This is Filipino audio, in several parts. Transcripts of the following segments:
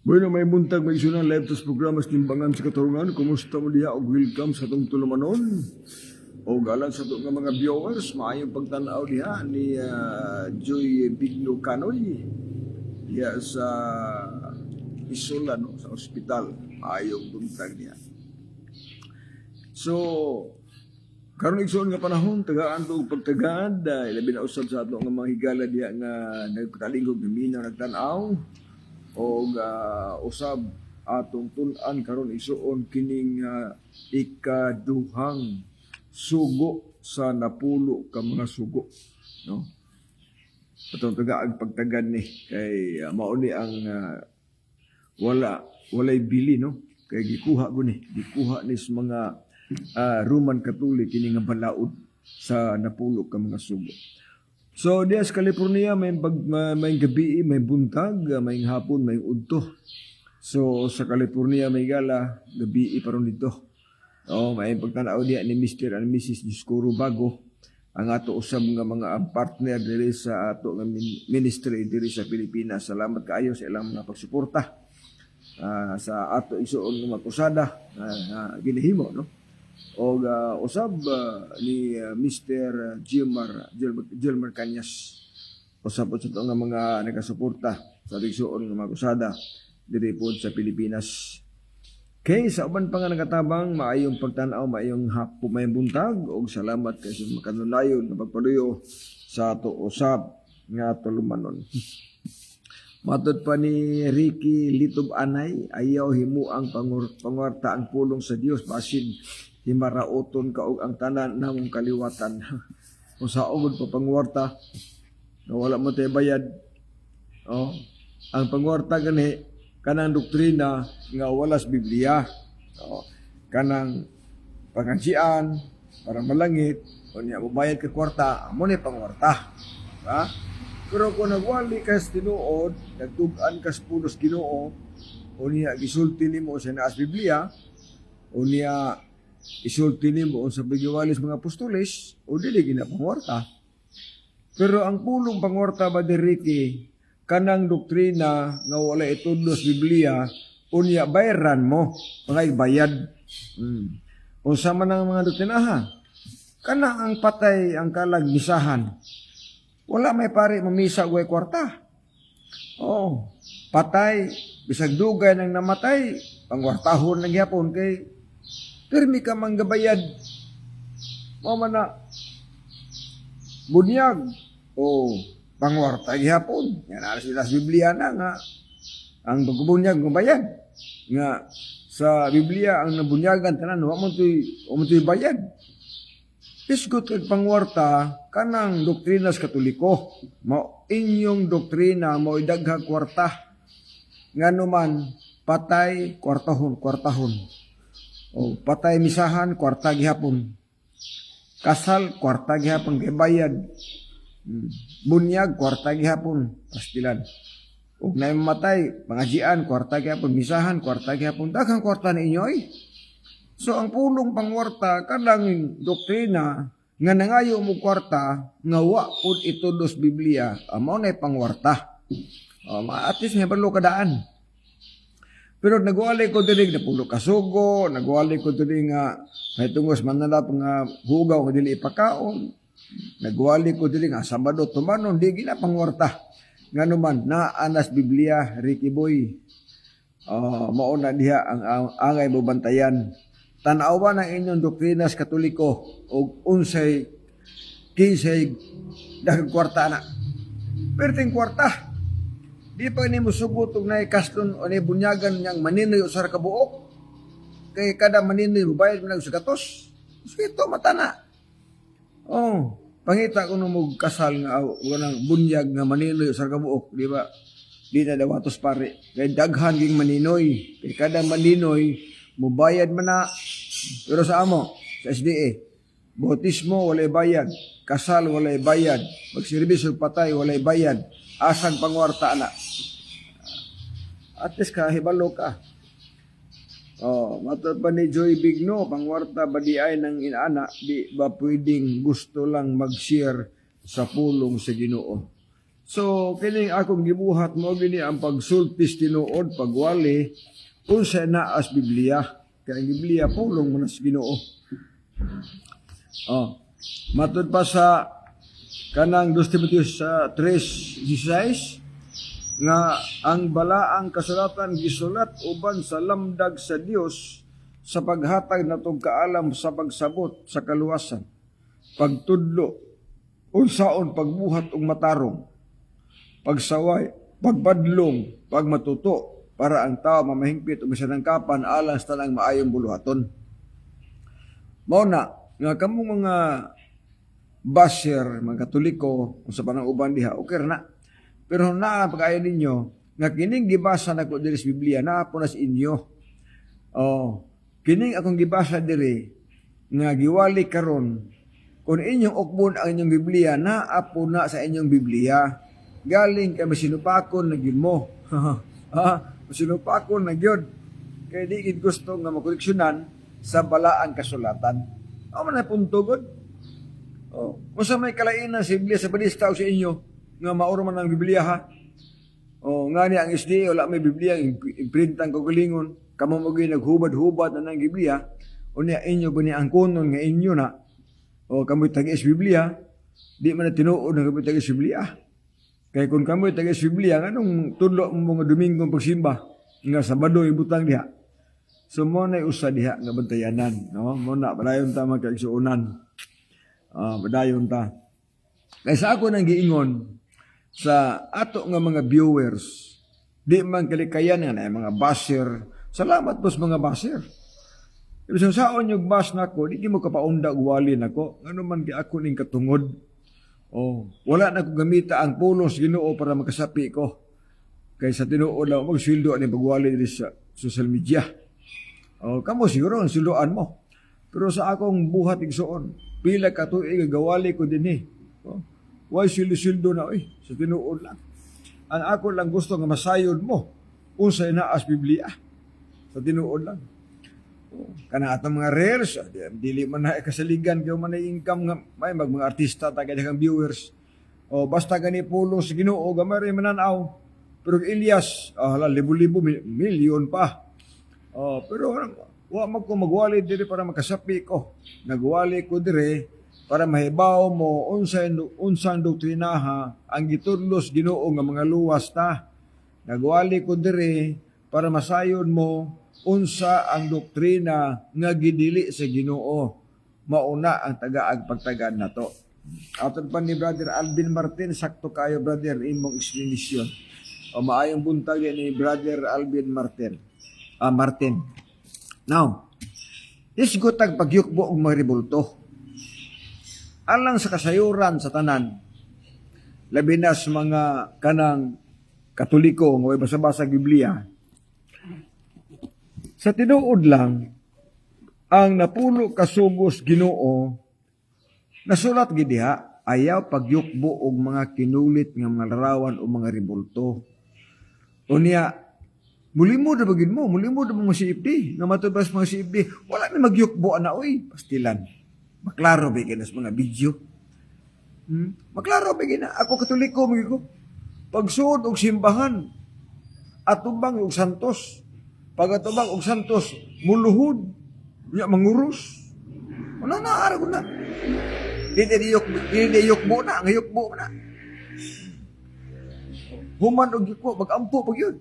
Bueno, may buntag, may isunang live tos programa sa Timbangan sa Katarungan. Kumusta mo diha o welcome sa itong tulumanon. O galang sa itong mga viewers, maayong pagtanaw diha ni Joy Bigno Canoy. Diha sa Isola, no, sa ospital. Maayong buntag diha. So, karon igsoon nga panahon, tagaan to pagtagad, ilabi na usab sa ato nga mga higala diha nga nagpatalingog ng minaw nagtanaw. O usab atong tun-an karon isuon kining ikaduhang sugo sa napulo ka mga sugo, no? Atong tagaag pagtagad ni kay mao ni ang walay bili, no? Kay gikuha ni sa mga Roman Catholic kini nga balaod sa napulo ka mga sugo. So, diya sa California, may gabi, may buntag, may hapon, may udto. So, sa California, may gala, gabi pa ron dito. May pagtanaw diya ni Mr. and Mrs. Discuro Bago, ang ato usab nga mga partner diri sa ato nga ministry diri sa Pilipinas. Salamat kaayo sa ilang mga pagsuporta sa ato isuon nga kusada ginahimo, no? O usab ni Mr. Gilmar Cañas usab sa ito nga mga nagasuporta sa igsuon nga mga kusada diri po sa Pilipinas. Kay sa uban pa nga nagatabang maayong pagtanaw, maayong hapon, maayong buntag og salamat kay sa makanulayon nga pagpaluyo sa ato usab nga tulumanon. Matod pa ni Ricky Litob Anay, ayaw himo ang pangwarta ang pulong sa Dios basin himaraoton ka og ang tanan namong kaliwatan. Kung sa ugod pa pangwarta na wala mo tayo bayad, ang pangwarta gani kanang doktrina nga wala sa Biblia, kanang pangajian para malangit o niya mabayad ka kwarta, amo ni pangwarta, ha? Pero kung nagwali ka sa tinuod, nagtugan ka sa pulos Ginoo, o niya gisulti nimo sa naas Biblia, o niya isulti nimo sa paggiwalis mga apostoles, o dili ginapangwarta. Pero ang pulong pangwarta ba diri kanang doktrina nga wala itudlo sa Biblia, o niya bayaran mo, mga bayad. Kung sama ng mga doktrina, kanang ang patay ang kalag misahan. Wala may pare mamisa uway kwarta. Patay, bisag dugay nang namatay, pangwartahon ng yapon kay pirmi ka manggabayad. Man na bunyag o pangwarta gihapon. Yan alas sila sa Biblia na nga ang pagbunyag ng bayad. Nga sa Biblia ang nabunyagan tanan wa mo tuy bayad. Pisgot kag pangwarta kanang doktrina sa Katoliko. Mao inyong doktrina mo idagha kwarta. Nganuman patay kwartahon. O patay misahan kwarta gihapon. Kasal kwarta gihapon kay bayad. Bunyag kwarta gihapon pastilan. Ug nay mamatay pangajian kwarta gihapon, misahan kwarta gihapon. Daghang kwarta ni inyo eh. So ang pulong pangwarta kanang doktrina nga nangayo mo kwarta nga wa pud itudos Biblia, amo nay pangwarta. At least may balo kadaan. Pero nagwali ko diri na pulo kasugo, nagwali ko diri nga may tungos mananap nga hugaw nga dili ipakaon. Nagwali ko diri nga Sabado tumanon di gina pangwarta. Nganuman naanas Biblia Ricky Boy. Mao na diha ang angay mo bantayan. Tanawa ng inyong doktrina sa Katoliko o unsay Kisay daghang kwarta na. Pero ting kwarta, di pa ini musugot og nay kaston o nay bunyagan niyang maninoy usar ka buok. Kay kada maninoy bayad man sa gatos. So ito mata na. Oh, pangita ko nung kasal nga nang bunyag nga maninoy usar ka buok, di ba? Di na dawatos pare. Kay daghan ging maninoy. Kay kada maninoy mubayad man na. Pero sa amo, sa SDA, bautismo walay bayad, kasal walay bayad, magserbisyo patay walay bayad, asang pangwarta na. At least kahibalo ka. Oh, matod pa ni Joy Bigno, pangwarta ba di ay ng inana, di ba pwedeng gusto lang mag-share sa pulong sa Ginoo. So, kining akong gibuhat mo, gini ang pagsultis tinuod, pagwali, unsa na as Biblia. Kaya ang Biblia, pulong mo na sa Ginoo. Oh, matod pa sa kanang 2 Timoteos 3:16, nga ang balaang kasulatan gisulat uban sa lamdag sa Dios sa paghatag natong kaalam sa pagsabot sa kaluwasan, pagtudlo, unsaon pagbuhat og matarong, pagsaway, pagpadlong, pagmatuto, para ang tao mamahingpit og masanangkapan alang sa tanang maayong buluhaton. Mao na nga kamong mga basher, mga Katoliko, kung sa panang uban diha, okay na. Pero naa pag-ayon ninyo, nga kining gibasa nako diri sa Biblia, naa po na sa inyo. Oh, kining akong gibasa diri, nga giwali karon, kung inyong ukbon ang inyong Biblia, naa po na sa inyong Biblia. Galing kay masinupakon na gyud mo. Masinupakon na gyud. Kaya di gid gusto nga makoleksyonan sa balaan kasulatan. Amo na punto gud. Oh, usa may kalainan sa Biblia sa balista sa inyo nga mauro man ang Biblia ha. Oh, ngani ang SDA wala may Biblia imprintan ko galingon. Kamo mo gyud naghubad-hubad na ng Biblia. Unya inyo ba ni ang kunon nga inyo na. O kamo tag-is Biblia, di man na tinuod nga kamo tag-is Biblia. Kaya kung kamo tag-is Biblia, anong tudlo mo mga Domingong pagsimba nga Sabado ibutang diha. So mo na usa diha nga bantayanan, no? Mo na padayon ta magkaigsuonan. Padayon ta. Kaya sa ako nang giingon sa ato nga mga viewers, di man kalikayan nga mga basher. Salamat po sa mga basher. Ibig saon yung bas nako, di mo kapaunda wali nako. Ano man kay ako ning katungod. Oh, wala na ko gamita ang pulos Ginoo para makasapi ko. Kay sa tinuod lang magsweldo ani pagwali diri sa social media. Oh, kamo siguro ang sildoan mo. Pero sa akong buhat igsuon, pila ka tuig gawali ko dinhi. Oh, why sildo na sa tinuod lang. Ang ako lang gusto nga masayod mo unsay naa as Biblia. Sa tinuod lang. Kana atong mga reels, dili man na kasaligan kay man income nga may mga artista ta kay daghang viewers. O basta gani pulos Ginoo gamay mananaw. Pero Elias, libo-libo milyon pa. Pero wa man ko magwali diri para makasapi ko. Nagwali ko diri para mahibaw mo unsang doktrinaha ang gitudlos Ginoo nga mga luwas ta. Nagwali ko diri para masayon mo unsa ang doktrina nga gidili sa Ginoo. Mauna ang tagaag pagtagad nato. Aton pa ni Brother Alvin Martin, sakto kayo brother imong explanation. O maayong buntag ni Brother Alvin Martin. Martin. Now, isgotag pagyukbo og mga rebulto. Alang sa kasayuran sa tanan, labi na sa mga kanang Katoliko nga way basa-basa Biblia. Sa tinuod lang, ang napulo kasugos Ginoo, nasulat gid diha, ayaw pagyukbo og mga kinulit nga mga larawan o mga rebulto. Unya, mulimod na bagid mo, mulimod na mga CFD, nga matubas mga CFD, wala na magyukbo na, pastilan. Maklaro bigyan sa mga video. Maklaro bigyan na, ako Katoliko, ko. Pagsuod og simbahan, atubang og santos, pagatubang og santos, muluhod, manguros. Wala na, araw na. Hindi yukbo na, ngayukbo na. Human og yukbo, mag-ampo pag yun.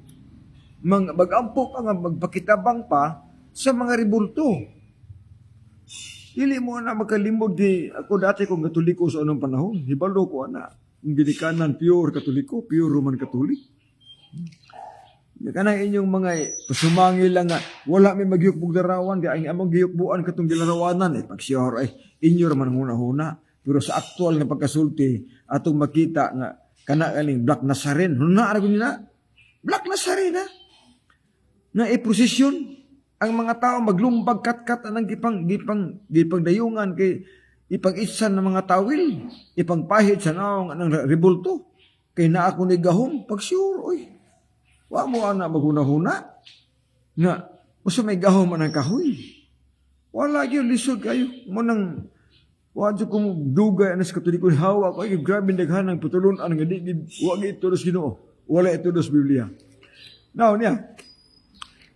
Mag-ampo pa nga, magpakitabang pa sa mga rebulto. Dili mo na makalimod di ako dati kong Katoliko sa anong panahon. Hibalo ko ana. Ang ginikanan pure Katoliko, pure Roman Catholic. Kanang inyong mga pasumangil lang nga wala may magyukbog darawan kaya ang among giyukbuan katong gilarawanan pag sure inyo raman huna-huna. Pero sa aktual nga pagkasulti atong makita nga kana kaning Black Nazarene. Huna ra gud na. Black Nazarene na prosesyon ang mga tao maglumbag katkat anang gipang dayungan kay ipag-itsan ng mga tawil, ipangpahid sa naong anang rebulto. Kay na ako ni gahom pag sure oy. Wa mo ana maghuna-huna nga usa may gahom man ang kahoy. Wala gyud lisod kayo mo nang wa jud ko dugay anas Katoliko hawa ko ay grabe daghan ang putulon-an nga di wa gyud tulos Ginoo. Wala itulos Biblia. Now niya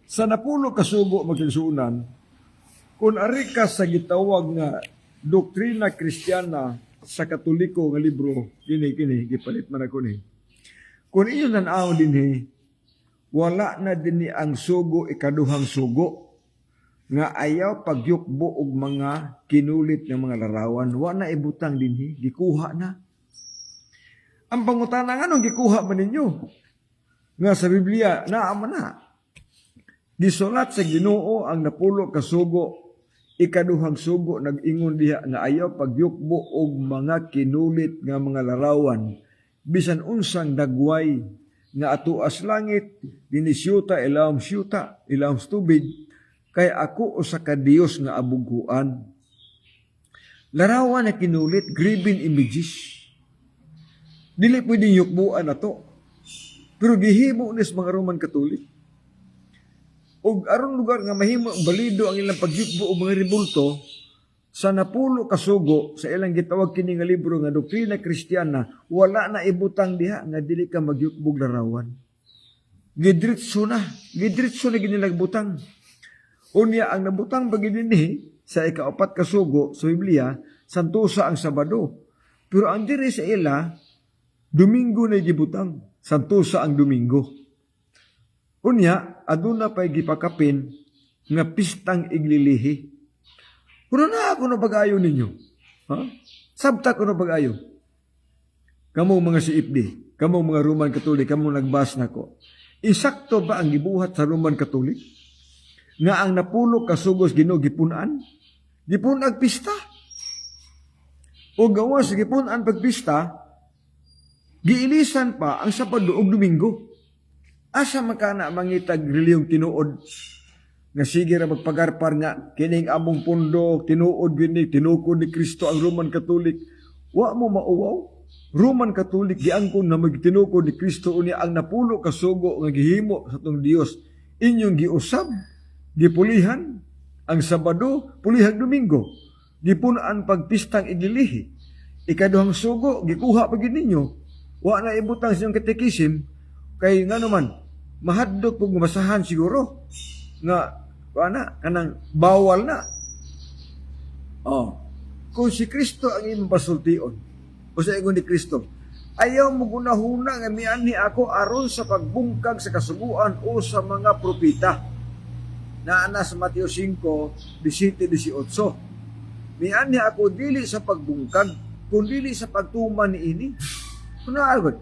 sa napulo ka sugo magigsuunan, kung ari ka sa gitawag nga doktrina Kristiyana sa Katoliko nga libro, kini, gipalit man ako ni. Kung inyo nanaw din wala na din ang sugo, ikaduhang sugo, nga ayaw pagyukbo og mga kinulit ng mga larawan, wala na ibutang din gikuha na. Ang pangutana nga nung gikuha man ninyo, nga sa Biblia, naama na. Gisulat sa Ginoo ang napulo ka sugo, ikaduhang sugo nag-ingon diha nga ayaw pagyukbo og mga kinulit nga mga larawan bisan unsang dagway nga atuas langit dinisyuta ilawom syuta ilawom tubig kay ako usa ka Dios nga abuguan. Larawan na kinulit graven images. Dili pwedeng yukbuan ato. Pero gihimo nis mga Roman Catholic. Og aron lugar nga mahimo balido ang ilang pagyukbo og mga rebulto sa napulo ka sugo sa ilang gitawag kini nga libro nga doktrina Kristiyana wala na ibutang diha nga dili ka magyukbog larawan. Gidritso na ginilang butang. Unya ang nabutang bagi dinhi sa ikaapat ka sugo sa Biblia santusa ang Sabado. Pero ang diri sa ila Domingo na gibutang santusa ang Domingo. Unya, aduna pa'y gipakapin nga pistang iglilihi. Kuno na ako na pag-ayo ninyo. Ha? Sabta ko na pag-ayo. Kamu mga CFD, kamu mga Roman Catholic, kamu nagbas na ko. Isakto ba ang gibuhat sa Roman Catholic? Nga ang napulo kasugos Ginoo gipunan? Gipunag pista. O gawas gipunan pagpista, giilisan pa ang Sabado ug Domingo. Asa makana mangitag reliyong tinuod nga sige ra magpagarpar nga kining among pundo tinuod gini tinukod ni Kristo ang Roman Catholic wa mo mauwaw Roman Catholic giangkon na magtinukod ni Kristo unya ang napulo ka sugo nga gihimo sa tong Dios inyong giusab gipulihan ang Sabado pulihang Domingo gipunan pagpistang iglilihi ikaduhang sugo gikuha pa gid ninyo wa na ibutang sa inyong katekisim kay ngano man mahadlok pug masahan siguro nga kanang bawal na. Kung si Kristo ang imong pasultion o sa ingon ni Kristo, ayaw mo gunahuna nga mianhi ako aron sa pagbungkag sa kasuguan o sa mga propeta. Naana sa Mateo 5, 17-18. Mianhi ako dili sa pagbungkag, kundi sa pagtuman ni ini. Kuna agad.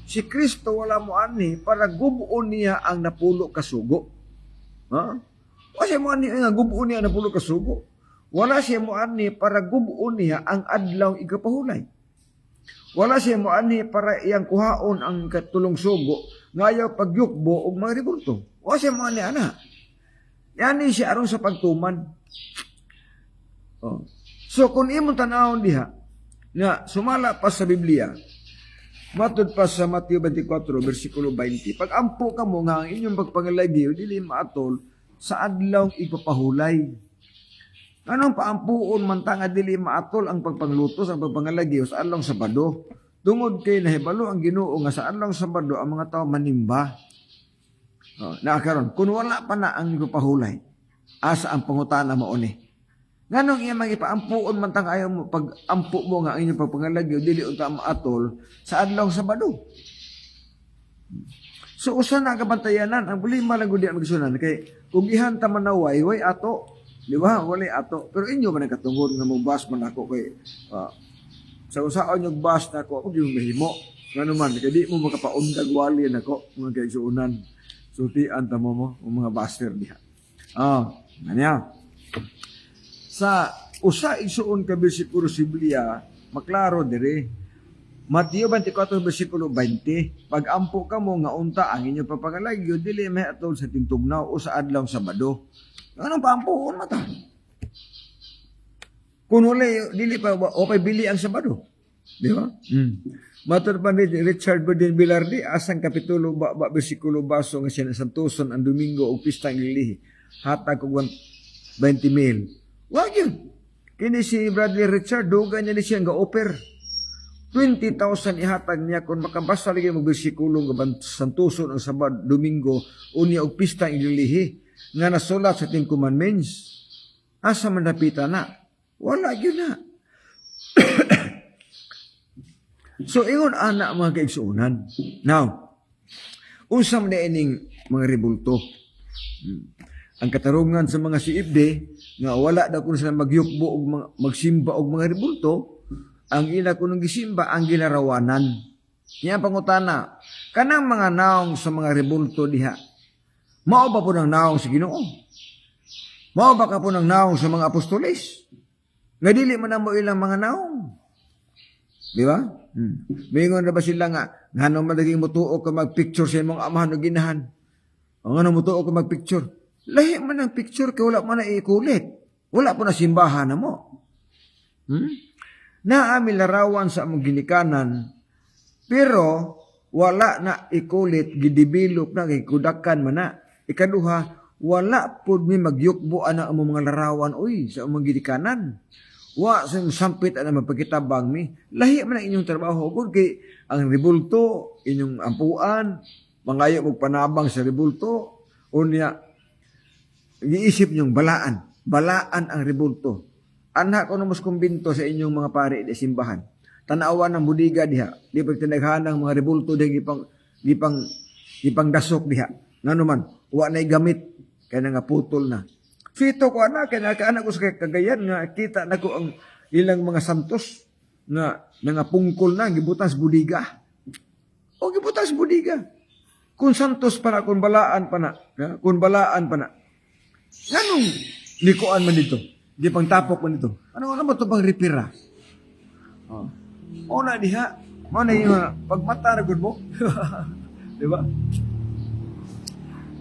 Si Kristo wala mo ani para gubuon niya ang napulo ka sugo. Ha? Wala siya mo ani nga gubuon niya ang napulo ka sugo. Wala siya mo ani para gubuon niya ang adlaw igapahulay. Wala siya mo ani para iyang kuhaon ang katulong sugo ngayaw pagyukbo og mga rebulto. Wala siya mo ani ana. Yani siya aron sa pagtuman. So kung imong tan-awon diha nga sumala pa sa Biblia matod pa sa Mateo 24, versikulo 20. Pag ampo ka mo nga ang inyong pagpangalagi o dili maatol sa adlaw ipapahulay. Anong paampuon man ta nga dili maatol ang pagpanglutos ang pagpangalagi sa adlaw Sabado. Tungod kay nahibalo ang Ginoo nga sa adlaw Sabado ang mga tawo manimba. Naakaron kun wala pa na ang ipapahulay asa ang pangutana mao ni. Nganong iya magipaampuon man tang ayaw mo pag ampo mo nga ang inyong pagpangalagyo dili unta maatol sa adlaw Sabado. So usa na kabantayanan ang problema lang gud ang gisunan kay kung gihanta manaway way ato Di ba? Wala ato. Pero inyo man katungod nga mubas man ako kay sa usaon yung bus na ako yung mahimo. Nga naman, kaya di mo makapaundag wali na ko, mga kaigsuunan. Sutian ta mo, mga buster diha. Ganyan. Sa usa igsuon ka bersikulo sa Biblia, maklaro dire. Mateo 24 bersikulo 20, pag ampo ka mo nga unta ang inyo papangalagyo, dili may atol sa tintugnaw o sa adlaw Sabado. Anong paampuon mata? Kung wala, dili pa, o pa'y bili ang Sabado. Di ba? Matur pa ni Richard Burden Bilardi, asang kapitulo bersikulo baso nga siya santuson ang Domingo o pistang lilihi. Hatag kong 20,000. Wag yun. Kini si Bradley Richard, duga niya ni siya nga offer. 20,000 ihatag niya kung makabasa lagi mo bersikulo nga santuson ang Sabado, Domingo, unya og pistang ililihi nga nasulat sa 10 Commandments. Asa man napita na? Wala yun na. So, ingon anak mga kaigsuunan. Now, usam na ining mga rebulto. Ang katarungan sa mga siibde, nga wala na kung sila magyukbo o magsimba o mga rebulto, ang ina ko nung gisimba, ang ginarawanan. Yan pangutana, kanang mga naong sa mga rebulto diha, mao ba po ng naong sa Ginoo? Mao ba ka po ng naong sa mga apostoles? Nga dili man na mo ilang mga naong. Di ba? Mingon na ba sila nga ngano man naging mutuo ka magpicture sa imong amahan o ginahan? O ngano mutuo ka magpicture? Lahi man ang picture kay wala man na ikulit. Wala po na simbahan na mo. Naami larawan sa among ginikanan, pero wala na ikulit, gidevelop na, kudakan man na. Ikaduha, wala po mi magyukbo na among mga larawan, sa among ginikanan. Wa sa sampit na mapagkitabang mi. Lahi man ang inyong trabaho. Kung kay ang rebulto, inyong ampuan, mangayo mo panabang sa rebulto, unya, giisip nyong balaan. Balaan ang rebulto. Anak ko mas kumbinto sa inyong mga pari di simbahan. Tanawan ng budiga diha. Di pagtinaghanang mga rebulto di gipang dasok diha. Ngano man, wa nay gamit kay nga putol na. Fito ko anak, kaya anak ko sa Cagayan nga kita na ko ang ilang mga santos nga pungkol na, gibutas budiga. O gibutas budiga. Kung santos pa na, kung balaan pa na. Kung balaan pa na. Ganong likuan man dito. Di pang tapok man dito. Ano mo ito pang repira? O na diha. O na yung pagmata na good mo. Di ba?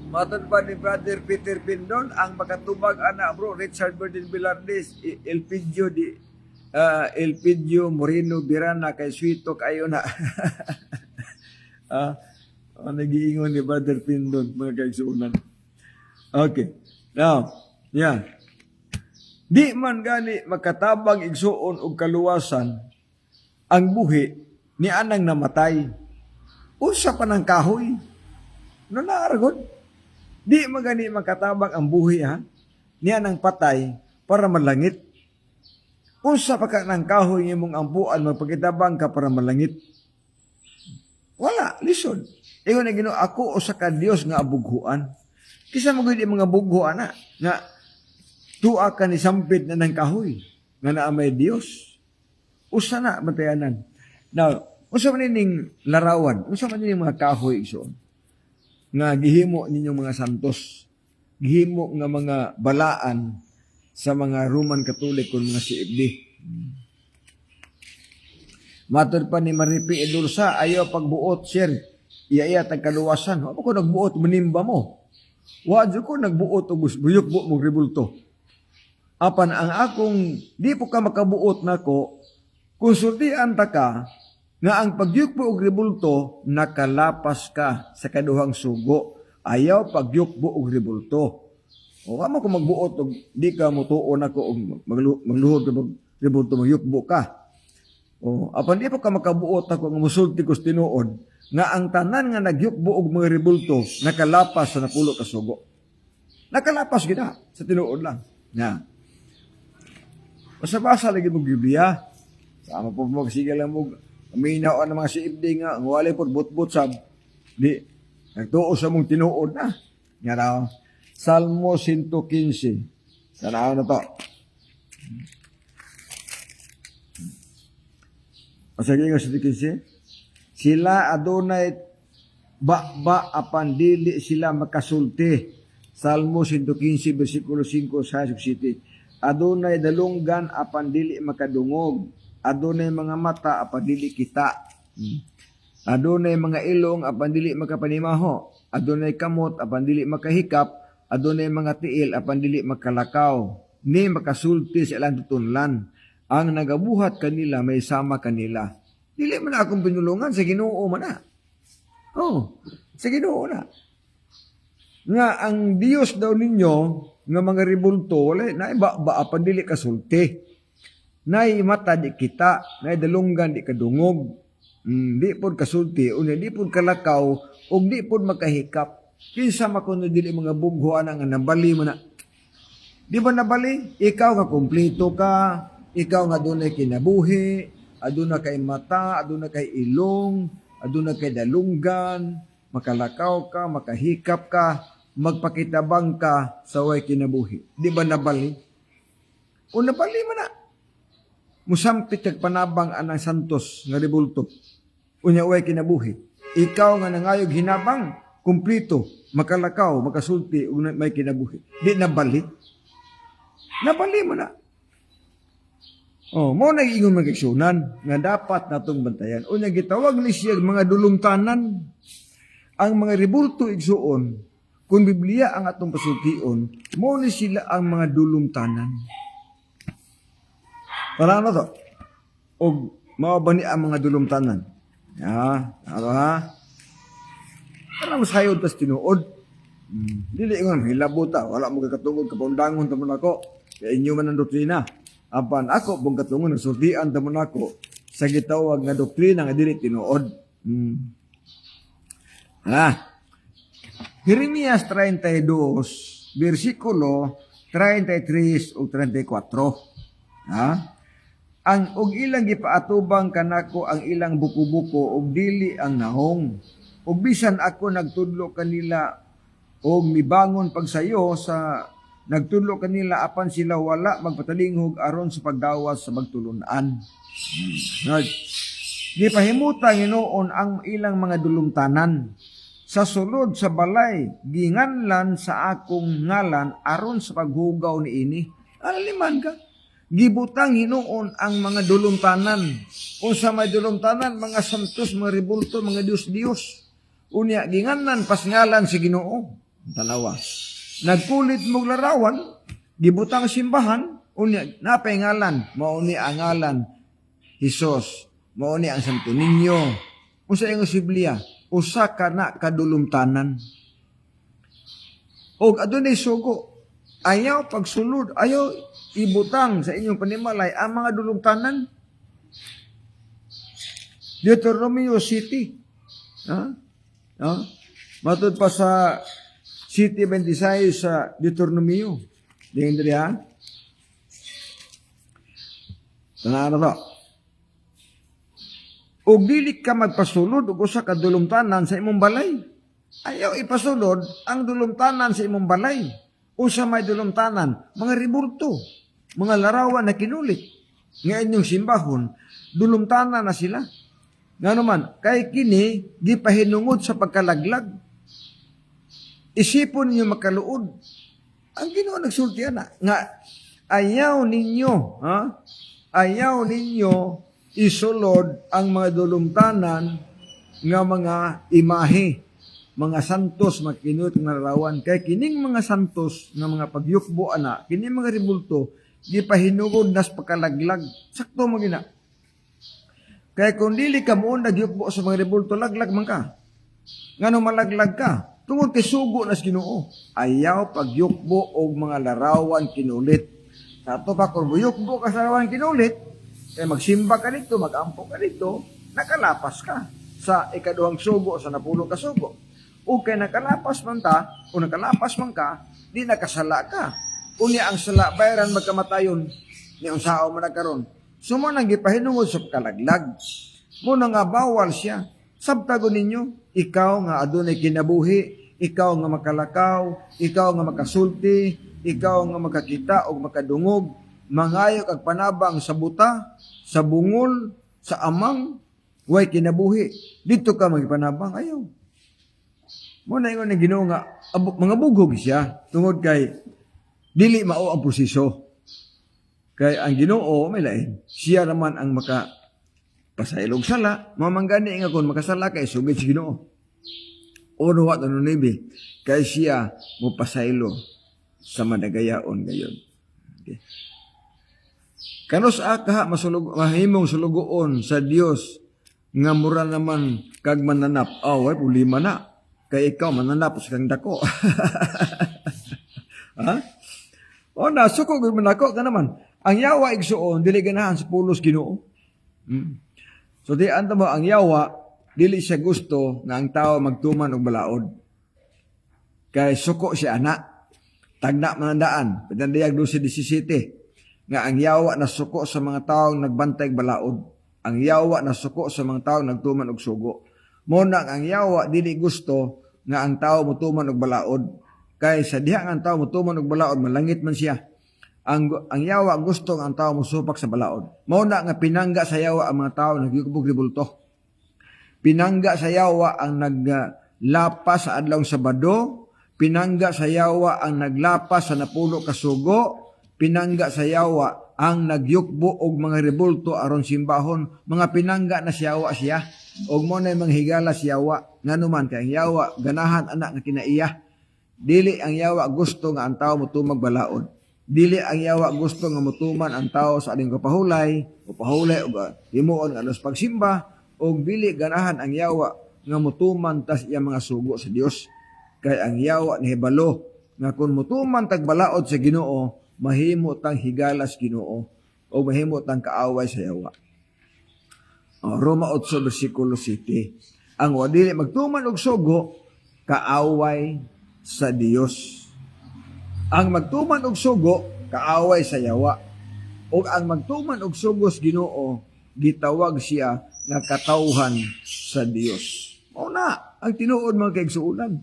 Matod pa ni Brother Peter Pindon, ang makatubag anak bro, Richard Burden Bilardis, Elpidio Moreno Birana, kay Sweeto kayo na. Nag-iingon ni Brother Pindon, mga kaigsuunan. Okay. Now, yan. Di man gani makatabang igsuon og kaluwasan ang buhi ni anang namatay. Usa pa ng kahoy. No naaragod. Di magani makatabang ang buhi niya ng patay para malangit. Usa pa ka ng kahoy imong ampuan magpakitabang ka para malangit. Wala, lisod. Ingon na Ginoo, ako usa ka Dios nga abughuan. Kisa mo gid mga bughuan na nga tuwa ka ni sampit na ng kahoy nga naa may Dios. Usa na matayanan. Now, usa man ning larawan, usa man ning mga kahoy igsoon nga gihimo ninyong mga santos, gihimo nga mga balaan sa mga Roman Catholic kung mga CFD. Matod pa ni Maripi Edulsa, ayaw pagbuot, sir, iya tag kaluwasan. Ako ko nagbuot, manimba mo. Wadyo ko nagbuot o buyok mo mong rebulto. Apan ang akong, di po ka makabuot na ko, kung sultian ta ka, nga ang pagyukbo og rebulto, nakalapas ka sa kaduhang sugo. Ayaw pagyukbo og rebulto. O kamo kung magbuot og di ka mutuon ako og magluhod ka og rebulto, magyukbo ka. O apan di pa ka makabuot ako nga musulti ko tinuod nga ang tanan nga nagyukbo og mga rebulto nakalapas sa napulo ka sugo. Nakalapas gina sa tinuod lang. Nya. Basa-basa lagi mo Biblia. Sama po mo sige lang mo minaw ang mga siibdi nga, ang wala po but-but sab. Di, nagtuo sa mong tinuod na. Nga raw, Salmo 115. Tanaw na to. Masagi nga sa 15. Sila adunay ba apan dili sila makasulti. Salmo 115 versikulo 5 sa 7. Adunay dalunggan apan dili makadungog. Adunay mga mata apan dili kita. Adunay mga ilong apan dili makapanimaho. Adunay kamot apan dili makahikap. Adunay mga tiil apan dili makalakaw. Ni makasulti sa ilang tutunlan. Ang nagabuhat kanila may sama kanila. Dili man akong pinulungan sa Ginoo man na. Oh, sa Ginoo na. Nga ang Dios daw ninyo nga mga ribulto wala na ba apan dili kasulti. Nay mata di kita, nay dalunggan di kadungog. Di pod kasulti, unya di pod kalakaw, ug di pod makahikap. Kinsa makuno dili mga bughuan nga nabali mo na. Di ba nabali? Ikaw nga kumpleto ka, ikaw nga dunay kinabuhi, aduna kay mata, aduna kay ilong, aduna kay dalunggan, makalakaw ka, makahikap ka, magpakitabang ka sa way kinabuhi. Di ba nabali? O nabali mo na. Musampit kag panabang anang santos nga ribulto. Unya way kinabuhi. Ikaw nga nangayog hinabang, kumplito, makalakaw, makasulti, ug may kinabuhi. Di nabali? Nabali mo na. Oh, mo nag-ingon mag-aksyonan nga dapat natong bantayan. Unya gitawag ni siya mga dulumtanan. Ang mga ribulto igsuon, kung Biblia ang atong pasultion, mo ni sila ang mga dulumtanan. Para ano to? O mao ba ni ang mga dulumtanan? Ano ha? Para masayod tas tinuod. Dili ingon hilabuta, wala mo kakatungod kapundangon tamon ako. Kaya inyo man ang doktrina. Apan ako bung katungon nagsultian tamon ako sa gitawag nga doktrina nga dili tinuod. Jeremias 32 bersikulo 33 ug 34. Ang og ilang gipaatubang kanako ang ilang buko-buko ug dili ang nahong. Ug bisan ako nagtudlo kanila o mibangon pagsayo sa nagtudlo kanila apan sila wala magpatalingog aron sa pagdawas sa magtulunan. Gipahimutan Ginoon ang ilang mga dulumtanan. Sa sulod sa balay, ginganlan sa akong ngalan aron sa paghugaw ni ini. Alaliman ka. Gibutang Ginoon ang mga dulumtanan. Kung sa may dulumtanan, mga santos, mga ribulto, mga Diyos-Diyos. Unya, ginganlan pasngalan si Ginoo. Tanawa. Nagkulit mong larawan, gibutang simbahan, unya, napay ngalan, mauni ang ngalan, Hesus, mauni ang Santo Niño. Usa yung Biblia, usa ka na kadulumtanan. O adunay sugo, ayaw pagsulod, ayaw ibutang sa inyong panimalay ang mga dulumtanan. Deuteronomio City. Matod pa sa City 26 sa Deuteronomio. Dingin diri ha. Tanaan na to. Ug dili ka magpasulod ug usa ka dulumtanan sa imong balay. Ayaw ipasulod ang dulumtanan sa imong balay. Usa may dulumtanan, mga ribulto, mga larawan na kinulit. Nga inyong simbahon, dulumtanan na sila. Nga naman, kay kini, gipahinungod sa pagkalaglag. Isipon ninyo makaluod. Ang Ginoo nagsultihan na. Nga, ayaw ninyo isulod ang mga dulumtanan nga mga imahe, mga santos, mga kinulit nga larawan. Kay kining mga santos nga mga pagyukbo ana, kining mga ribulto, gipahinungod nas pagkalaglag. Sakto mo gina. Kaya kung dili ka mo nagyukbo sa mga ribulto, laglag man ka. Ngano malaglag ka? Tungod kay sugo nas Ginoo. Ayaw pagyukbo og mga larawan kinulit. Sato pa kung buyukbo ka sa larawan kinulit, kaya magsimba ka dito, magampo ka dito, nakalapas ka sa ikaduhang sugo sa napulong ka sugo. O kaya nakalapas man ka, di nakasala ka. Unya ang sala bayaran magkamatayon ni unsao man nagkaron. Sumo nang gipahinungod sa kalaglag. Mo nga bawal siya. Sabtago ninyo, ikaw nga adunay kinabuhi, ikaw nga makalakaw, ikaw nga makasulti, ikaw nga makakita o makadungog, mangayo kag panabang sa buta, sa bungol, sa amang, way kinabuhi. Dito ka magipanabang, ayaw. Muna ingon ng Ginoo nga, mga bugog siya, tungod kay, dili mao ang proseso. Kay ang Ginoo, may lain. Siya naman ang pasailog sala, mamanggani nga kung makasala kay sugid si Ginoo. Ono wa tanong nibi, kay siya mo pasaylo sa madagayaon gayon. Okay. Kanos aka mahimong sulugoon sa Dios nga mura naman kag mananap. Way problema na. Kay ikaw mananap sa kang dako. Ha? O na suko gud man ako ka naman. Ang yawa igsuon dili ganahan sa pulos Ginoo. So di anta mo ang yawa dili siya gusto nga ang tao magtuman og balaod. Kay suko siya ana. Tagna manandaan, pinandayag 12:17 nga ang yawa na suko sa mga taong nagbantay balaod. Ang yawa na suko sa mga taong nagtuman og sugo. Mo na ang yawa dili gusto nga ang tao motuman og balaod. Kay sa diha nga ang tao motuman og balaod malangit man siya. Ang yawa gusto nga ang tao mosupak sa balaod. Mao na nga pinangga sa yawa ang mga tao nagyukbog ribulto. Pinangga sa yawa ang naglapas sa adlawng Sabado, pinangga sa yawa ang naglapas sa napulo ka sugo, pinangga sa yawa ang nagyukbo og mga ribulto aron simbahon, mga pinangga na siyawa siya. Og mo na mga higala siyawa nganuman kay ang yawa ganahan anak nga kinaiya. Dili ang yawa gusto nga ang tao motumag balaod. Dili ang yawa gusto nga motuman ang tao sa aning kapahulay o pahulay o himuon nga alos pagsimba o dili ganahan ang yawa nga motuman tas iya mga sugo sa Dios. Kay ang yawa ni hibalo nga kung motuman tag balaod sa Ginoo mahimo tang higalas Ginoo o mahimo tang kaaway sa yawa. Roma 8 versikulo 7. Ang wadili magtuman og sugo kaaway sa Dios. Ang magtuman og sugo kaaway sa yawa. O ang magtuman og sugo sa Ginoo gitawag siya nga katawhan sa Dios. Mao na ang tinuod mga kaigsuonan.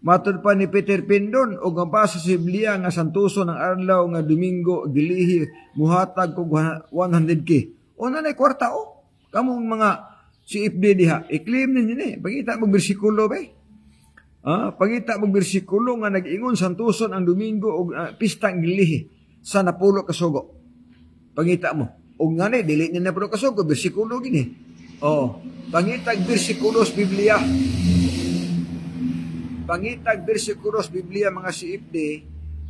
Matod pa ni Peter Pindon og ang basa sa Biblia nga santuson ng adlaw nga Domingo gilihi muhatag og 100k. O nanay kwarta o. Kamong mga CFD diha, i-claim ninyo ni. Pagita mag bersikulo ba? Pagita mag bersikulo nga nag-ingon santuson ang Domingo og pistang gilihi sa napulo ka sugo. Pagita mo. Og nga dili ni napulo ka sugo, bersikulo gini. Pangitag bersikulos Biblia. Pangitag bersikulos Biblia mga CFD,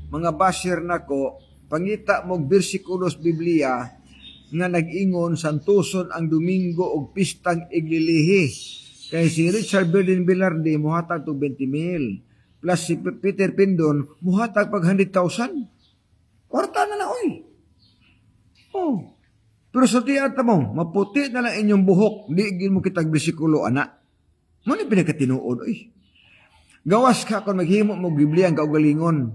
mga basher nako, pangita mo bersikulos Biblia nga nag-ingon santuson ang Domingo og pistang iglilihi. Kay si Richard Burden Velarde muhatag to 20,000 plus si Peter Pindon muhatag pag 100,000. Kwarta na oy. Pero sa tiyan mo, maputi na lang inyong buhok, di mo kitag bersikulo ana. Mo ni pinakatinuod oy. Gawas ka kung maghimo mo Biblia ang kaugalingon.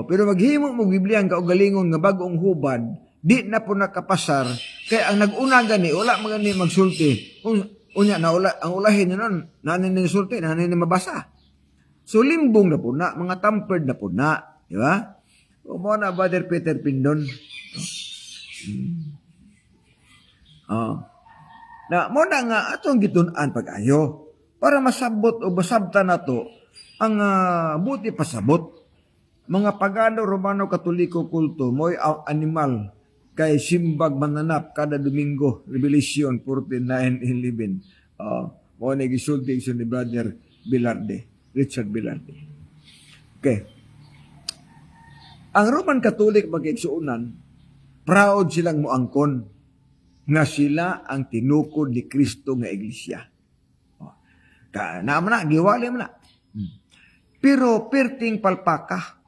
Pero maghimo mo Biblia ang kaugalingon nga bagong hubad, di na po nakapasar, kaya ang nag-una gani, wala magani magsulti. Unya, ang ulahin nyo nun, nanin ni sulti, nanin ni mabasa. So, limbong na po na, mga tampered na po na. Di ba? O mo na, Brother Peter Pindon. Na, mo na nga, atong gitunan pag-ayo. Para masabot o basabta na to, ang buti pasabot. Mga Pagano, Romano, Katoliko, kulto, mo'y animal, kay simbag mananap kada Domingo, Revelation 49:11. Mo na gisulti ni Brother Velarde, Richard Velarde. Okay. Ang Roman Catholic magkaigsuunan, proud silang moangkon nga sila ang tinukod ni Kristo nga iglesia. Naman na, giwali mo na. Pero perting palpaka.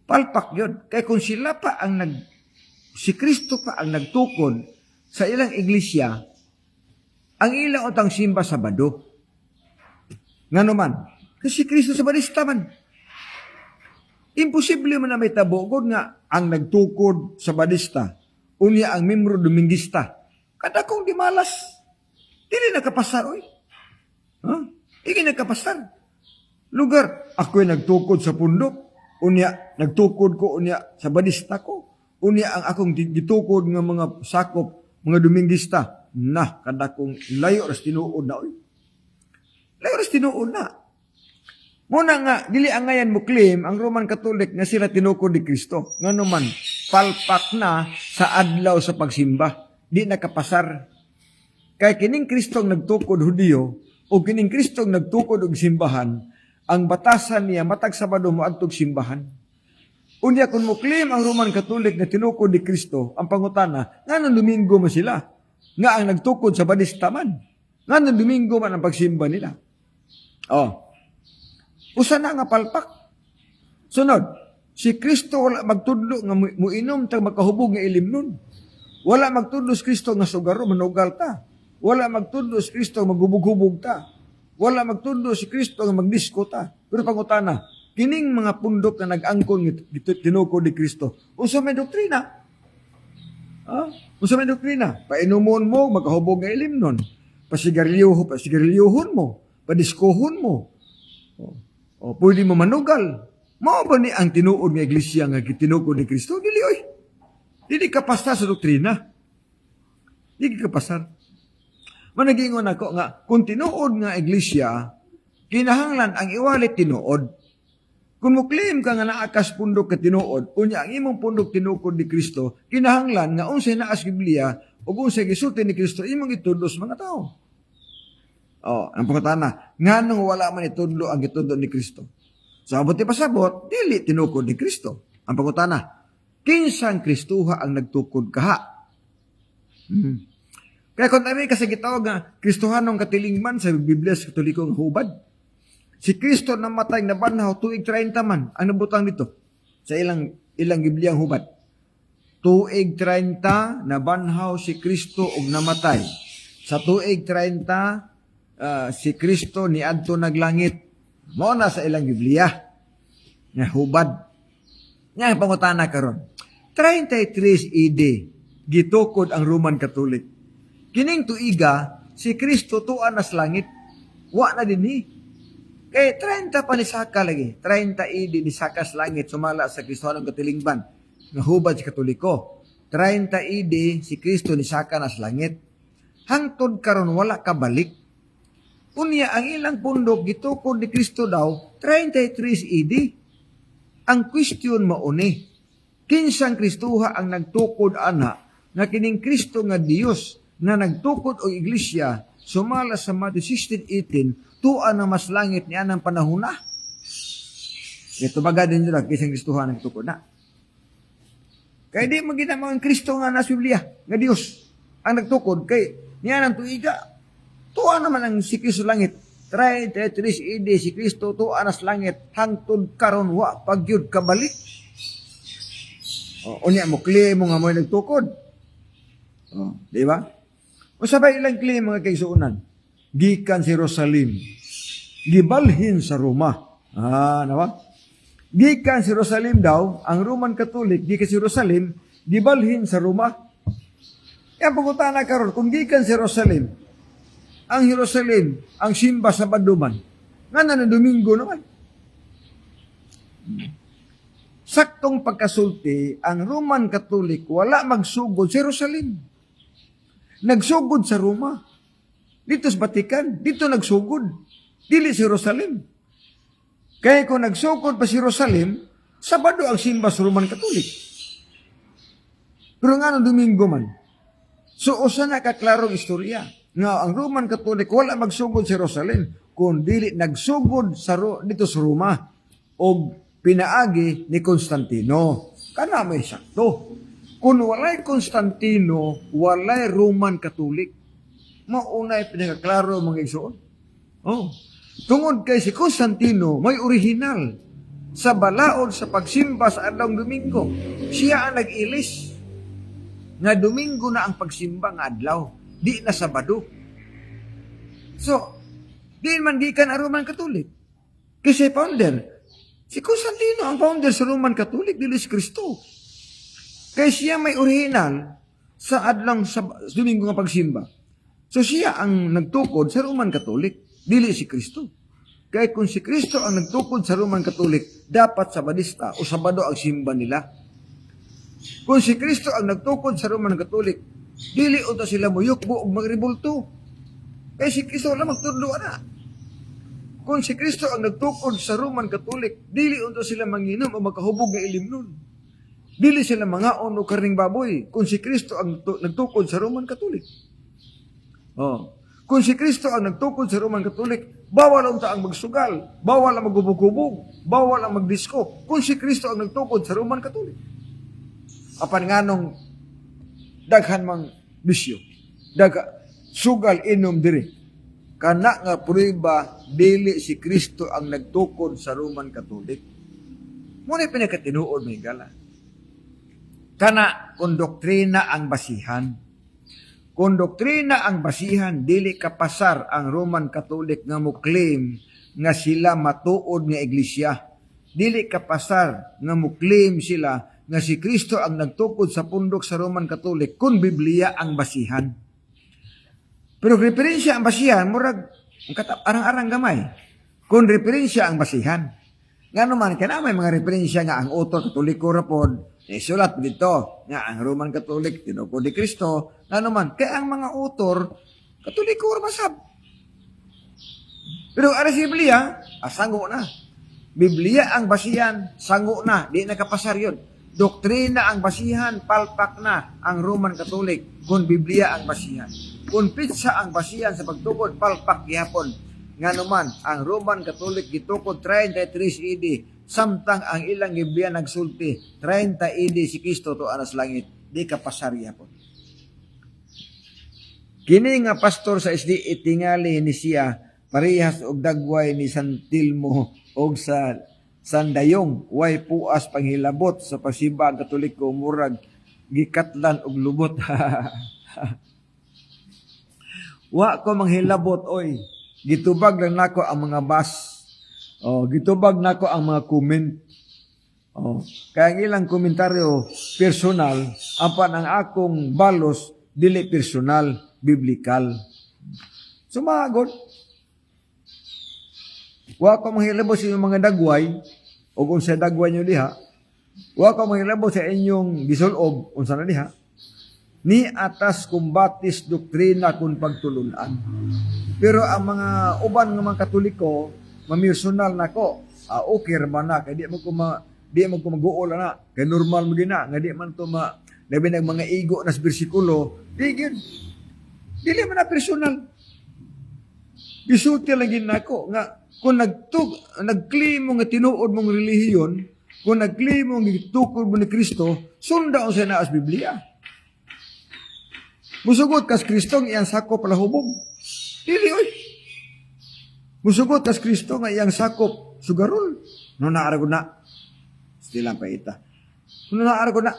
Palpak yun. Kaya kung sila pa ang si Kristo pa ang nagtukod sa ilang iglesia, ang ilang utang simba Sabado. Nga naman, kasi Kristo sa Badista man. Imposible man na may tabugod nga ang nagtukod sa Badista, unya ang membro Domingista. Kada kong di malas, dili nakapasar, oy. Ha? Igi nagkapasar. Lugar, ako'y nagtukod sa pundok. Unya, nagtukod ko unya sa badista ko. Unya, ang akong gitukod ng mga sakop, mga Dominguista. Na, kada kong layo ras tinuod na. Layo ras tinuod na. Muna nga, dili ang ngayon mo claim, ang Roman Catholic nga sila tinukod ni Kristo. Nga naman, palpak na sa adlaw sa pagsimba. Di nakapasar. Kaya kining Kristong nagtukod Hudiyo, o kining Kristong nagtukod og simbahan, ang batasan niya matag Sabado moadtog simbahan. Unya kung mo claim ang Roman Catholic na tinukod ni Kristo, ang pangutana, nga nung Domingo mo sila, nga ang nagtukod sa badista man, nga nung Domingo man ang pagsimba nila. Usa na nga palpak. Sunod, si Kristo wala magtudlo nga muinom tag makahubog nga ilim nun. Wala magtudlo si Kristo nga sugaro manugal ta. Wala magtudlo si Kristo magubog-hubog ta. Wala magtudlo si Kristo nga magdisko ta. Pero pangutana, kining mga pundok na nag-angkon tinukod ni Kristo, unsa may doktrina? Unsa may doktrina? Painumon mo, makahubog nga ilim nun. Pasigarilyohon mo, padiskohon mo. Pwede mo manugal. Mao ba ni ang tinuod nga iglesia nga tinukod ni Kristo? Dili oy. Dili ka pasta sa doktrina. Dili ka pasar. Managingon ako nga, kung tinuod nga iglesia, kinahanglan ang iwalit tinuod. Kung mo claim ka nga naakas pundok ka tinuod, unya ang imong pundok tinukod ni Kristo, kinahanglan nga unsay naas Biblia, o unsay gisulti ni Kristo, imong itudlos mga tao. Ang pangutana, nga nung wala man itudlo ang itudlo ni Kristo. So, abot pasabot, dili tinukod ni Kristo. Ang pangutana, kinsang Kristuha ang nagtukod kaha? Kaya kung tayo kasi gitawag nga, Kristohanong katilingman sa Biblia sa Katolikong hubad. Si Kristo namatay na banhaw, tuig 30 man. Ano butang dito? Sa ilang Biblia ang hubad. Tuig 30 na banhaw si Kristo og namatay. Sa tuig 30, si Kristo ni adto naglangit. Mao na sa ilang Biblia. Nga hubad. Nga pangutana karon. 33 AD gitukod ang Roman Catholic. Kining tuiga si Kristo tuan nas langit. Wa na dinhi. Kay 30 pa ni saka lagi. 30 AD ni saka sa langit sumala sa Kristohanong katilingban. Nga hubad si Katoliko. 30 AD si Kristo ni saka nas langit. Hangtod karon wala kabalik. Unya, ang ilang pundok, gitukod ni Kristo daw, 33 AD. Ang question mauni, kinsang Kristuha ang nagtukod ana, na kining Kristo nga Dios na nagtukod o iglesia, sumala sa Matthew 16:18, tuan na mas langit ni anang panahon na. Ito baga din nila, kinsang Kristuha ang nagtukod na. Kaya di magina mga Kristo nga nasa Biblia, nga Dios, ang nagtukod, kay niya ng tuiga, tuwa naman ang si Kristo langit. 33 AD si Kristo tuwa nas langit. Hangtod karon wa pagyud kabalik. Unya mo claim mo nga mo nagtukod. Di ba? O sabay ilang claim mga kaigsuunan. Gikan si Jerusalem. Gibalhin sa Roma. Nawa? Gikan si Jerusalem daw, ang Roman Catholic, gikan si Jerusalem, gibalhin sa Roma. Kaya pagkutana karon kung gikan si Jerusalem, ang Jerusalem, ang simba sa Baduman, nga na Domingo naman. Saktong pagkasulti, ang Roman Catholic wala magsugod sa Jerusalem. Nagsugod sa Roma. Dito sa Vatican, dito nagsugod. Dili sa Jerusalem. Kaya kung nagsugod pa sa Jerusalem, Sabado ang simba sa Roman Catholic. Pero nga Domingo man. So, usa na kaklarong istorya nga ang Roman Catholic wala magsugod sa Jerusalem kung dili nagsugod dito sa Roma o pinaagi ni Constantino. Kana may sakto. Kung walay Constantino, walay Roman Catholic. Maunay pinakaklaro mga igsoon. Tungod kay si Constantino, may original sa balaod sa pagsimba sa adlawng Domingo. Siya ang nag-ilis nga Domingo na ang pagsimba nga adlaw, di na Sabado. So, di man gikan ang Roman Catholic. Kasi founder, si Constantino ang founder sa Roman Catholic, dili si Kristo. Kaya siya may original sa adlang sa Domingo nga pagsimba. So siya ang nagtukod sa Roman Catholic. dili si Kristo. Kaya kung si Kristo ang nagtukod sa Roman Catholic, dapat Sabadista o Sabado ang simba nila. Kung si Kristo ang nagtukod sa Roman Catholic, dili unta sila muyukbo o magrebulto. Kaya si Kristo wala magtudlo na. Kung si Kristo ang nagtukod sa Roman Catholic, dili unta sila manginom o makahubog ng ilim nun. Dili sila mangaon o karning baboy kung si Kristo ang nagtukod sa Roman Catholic. Oh. Kung si Kristo ang nagtukod sa Roman Catholic, bawal unta ang magsugal, bawal ang maghubog-hubog, bawal ang magdisko. Kung si Kristo ang nagtukod sa Roman Catholic. Apan nganong daghan mang bisyo, sugal inom diri. Kana nga prueba dili si Kristo ang nagtukod sa Roman Catholic. Muna pinakatinuod may gala. Kana kung doktrina ang basihan. Kung doktrina ang basihan, dili kapasar ang Roman Catholic nga mo-claim nga sila matuod nga iglesia. Dili kapasar nga mo-claim sila nga si Kristo ang nagtukod sa pundok sa Roman Catholic kung Biblia ang basihan. Pero referensya ang basihan, murag arang-arang gamay. Kung referensya ang basihan. Nga naman, kaya may mga referensya nga ang author Katoliko rapod, isulat dito nga ang Roman Catholic, tinukod ni Kristo, nga naman, kaya ang mga author, Katoliko masab. Pero ara si Biblia, sango na. Biblia ang basihan, sango na, di nakapasar yun. Doktrina ang basihan, palpak na ang Roman Catholic kung Biblia ang basihan. Kung pitsa ang basihan sa pagtukod, palpak gihapon. Nga naman, ang Roman Catholic gitukod 33 AD, samtang ang ilang Biblia nagsulti 30 AD si Kristo to anas langit, di kapasar gihapon. Kini nga pastor sa SDA tingali ni siya parehas og dagway ni San Telmo og sa Sandayong, way puas panghilabot sa pasimba ang Katoliko, murag gikatlan og lubot. Wa ko manghilabot, oy. Gitubag lang nako ang mga bas. Oh, gitubag nako ang mga comment. Oh, kaya ang ilang komentaryo personal, apan ang akong balos dili personal, biblikal. Sumagot. Wa ko manghilabot sa inyong mga dagway, o kung sa dagway nyo diha, wa ko manghilabot sa inyong gisulob, unsa na diha, ni atas kumbatis doktrina kung pagtulunan. Pero ang mga uban ng mga Katoliko, mamirsunal na ko, okay man na, kaya di mo ko mag-uol na, kaya normal mo gina, nga di man to labi ng mga igo na bersikulo, dili man na personal. Gisulti lang gina ko, nga kung nag-claim mo nga tinuod mong relihiyon, kung nag-claim mo nga gitukod mo ni Kristo, sunda o sa naas Biblia. Musugot kas Kristo nga iyang sakop palahubog. Dili, oy. Musugot kas Kristo nga iyang sakop sugarol. No naarag na. Stilang pa ita. No naarag na.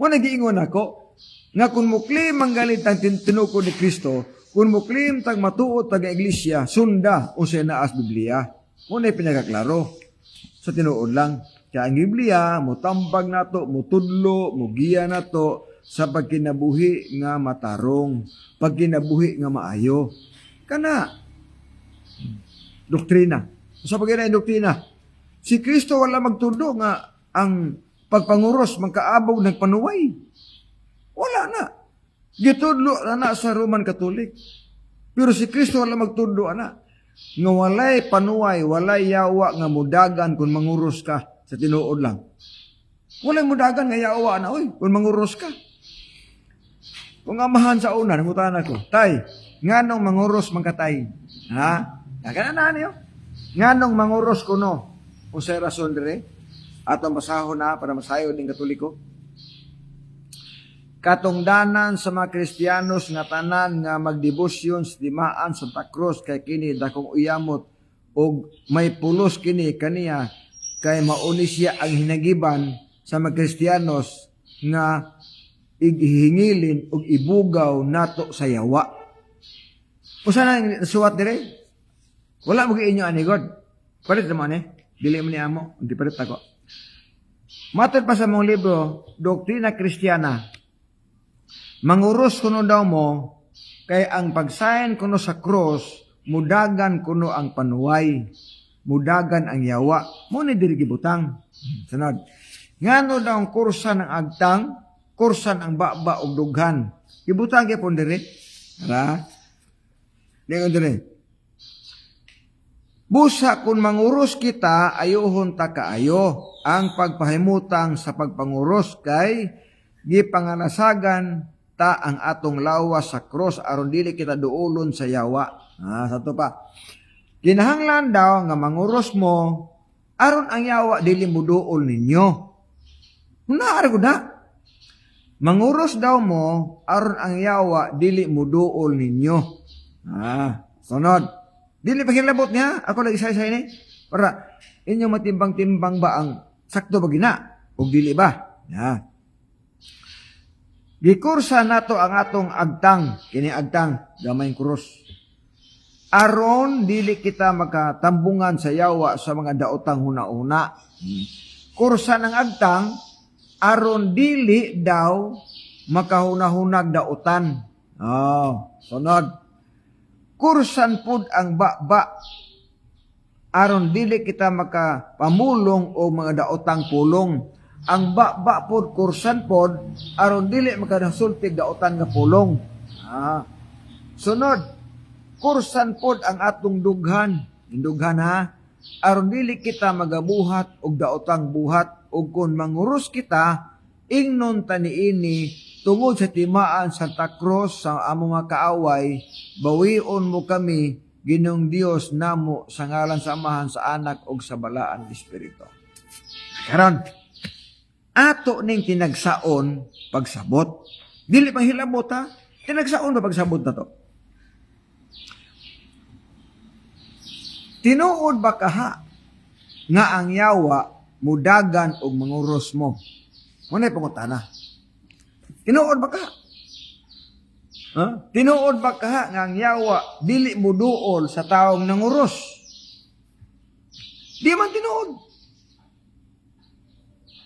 Wala giingon ako, nga kung muklim ang galit ang tinukod ni Kristo, kung muklim tag matuot tag iglesia, sunda o sa naas Biblia. Muna pinagaklaro. Sa tinuod lang. Kaya ang Biblia, mutambag na to, mutudlo, mugiya na to, sa pagkinabuhi nga matarong, pagkinabuhi nga maayo. Kana, doktrina. Sa pagkina doktrina, si Kristo wala magtudo nga ang pagpanguros, magkaabog ng panuway. Wala na. Gitudlo na sa Roman Catholic. Pero si Kristo wala magtudo na. Nga walay panuway, walay yawa nga mudagan kung manguros ka sa tinuod lang. Walay mudagan nga yawa na, oy, kung manguros ka. Kung amahan sa una, nangutan ako, tay, nganong manguros magkatay? Ha? Nagana niyo? Nganong manguros ko no? Kung sa rason dire, atong basahon na para masayo ng Katoliko. Katungdanan sa mga Kristiyanos nga tanan nga magdebosyon sa dimaan Santa Cruz kay kini dakong uyamot og may pulos kini kaniya kay mauni siya ang hinagiban sa mga Kristiyanos nga ihingilin og ibugaw nato sa yawa. Usa na suwat dire? Wala mo inyo ani God. Palit naman dili mo ni amo, di palit ako. Matod pa sa mong libro, Doktrina Kristiyana. Manguros kuno daw mo kay ang pagsayan kuno sa cross mudagan kuno ang panuway, mudagan ang yawa, mo ni diri gibutang. Sunod. Ngano daw ang kursan ng agtang, kursan ang baba ug dughan. Gibutang gyapon diri. Ara. Dingon diri. Busa kung manguros kita, ayohon ta kaayo. Ang pagpahimutang sa pagpanguros kay gipanganasagan ta ang atong lawas sa cross aron dili kita duolon sa yawa. Sa to pa. Kinahanglan daw nga manguros mo aron ang yawa dili mo duol ninyo. Unaar gud na. Manguros daw mo aron ang yawa dili mo duol ninyo. Sunod. Dili pa hilabot niya. Ako lang isa-isa ini. Para inyo matimbang-timbang ba ang sakto ba gina? O dili ba? Gikursa nato ang atong agtang. Kini agtang. Gamay kuros. Aron dili kita magkatambungan sa yawa sa mga daotang huna-una. Kursa ng agtang. Aron dili daw makahunahunag daotan. Sunod. Kursan pud ang baba aron dili kita makapamulong o mga daotang pulong. Ang baba pud kursan pud aron dili makanasultig daotan nga pulong. Sunod, kursan pud ang atong dughan. Indughan ha. Aron dili kita magabuhat og daotang buhat ug kun manguros kita ingnon ta niini tungod sa timaan Santa Cruz sa among mga kaaway, bawion mo kami, Ginoong Dios namo sa ngalan sa Amahan, sa Anak ug sa Balaan Espiritu. Karon, ato ning tinagsaon pagsabot. Dili pang hilabot ha. Tinagsaon ba pagsabot na to? Tinuod ba kaha nga ang yawa mudagan og manguros mo? Munay pangutana. Tinuod ba ka? Tinuod ba ka nga ang yawa dili mo duol sa taong nanguros? Di man tinuod.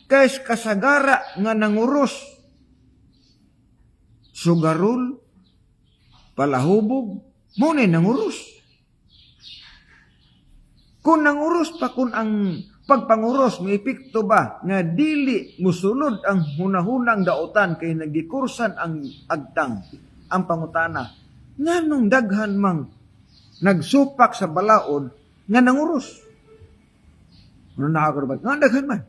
Kais kasagara nga nanguros. Sugarol, palahubog, munay nanguros. Kung nanguros pa kung ang pagpanguros, may epekto ba nga dili musunod ang hunahunang daotan kay nagikursan ang agtang, ang pangutana, nganong daghan mang nagsupak sa balaod nga nanguros? Ano nakakaroon ba? Nga daghan man.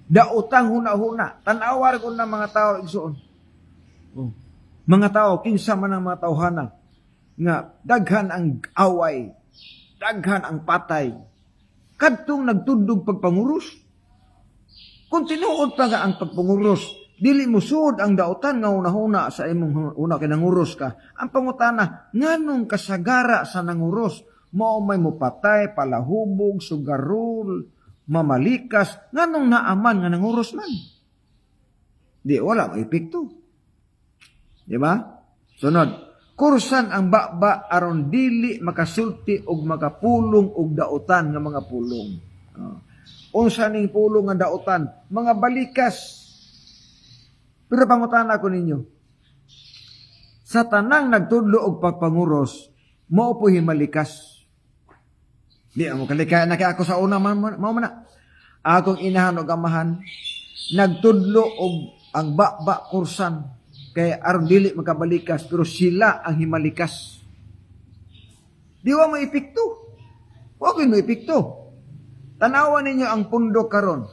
Daotang huna-huna. Tanawar ko na mga tao igsoon. Mga tao, kinsa man ang mga tawhana nga daghan ang away, daghan ang patay. Kadtong nagtudog pagpanguros. Kung tinuod pa nga ang pagpanguros, dili mo suod ang daotan nga una-una sa imong una kay nanguros ka. Ang pangutana, nganong kasagara sa nanguros, mao may mopatay, palahubog, sugarol, mamalikas, nganong naaman nga nanguros man? Di wala may epekto. Di ba? Sunod. Kursan ang baba aron dili makasulti og makapulong og daotan nga mga pulong. Unsa ning pulong nga daotan? Mga balikas. Pero pangutana ko ninyo. Sa tanang nagtudlo og pagpanguros, mao po himalikas. Di mo kalikaya na kay ako sa una mao man. Akong inahan og amahan nagtudlo og ang baba kursan. Kaya aron dili makabalikas, pero sila ang himalikas. Di wa mo epekto. Wa mo epekto. Tanawan ninyo ang pundok karon.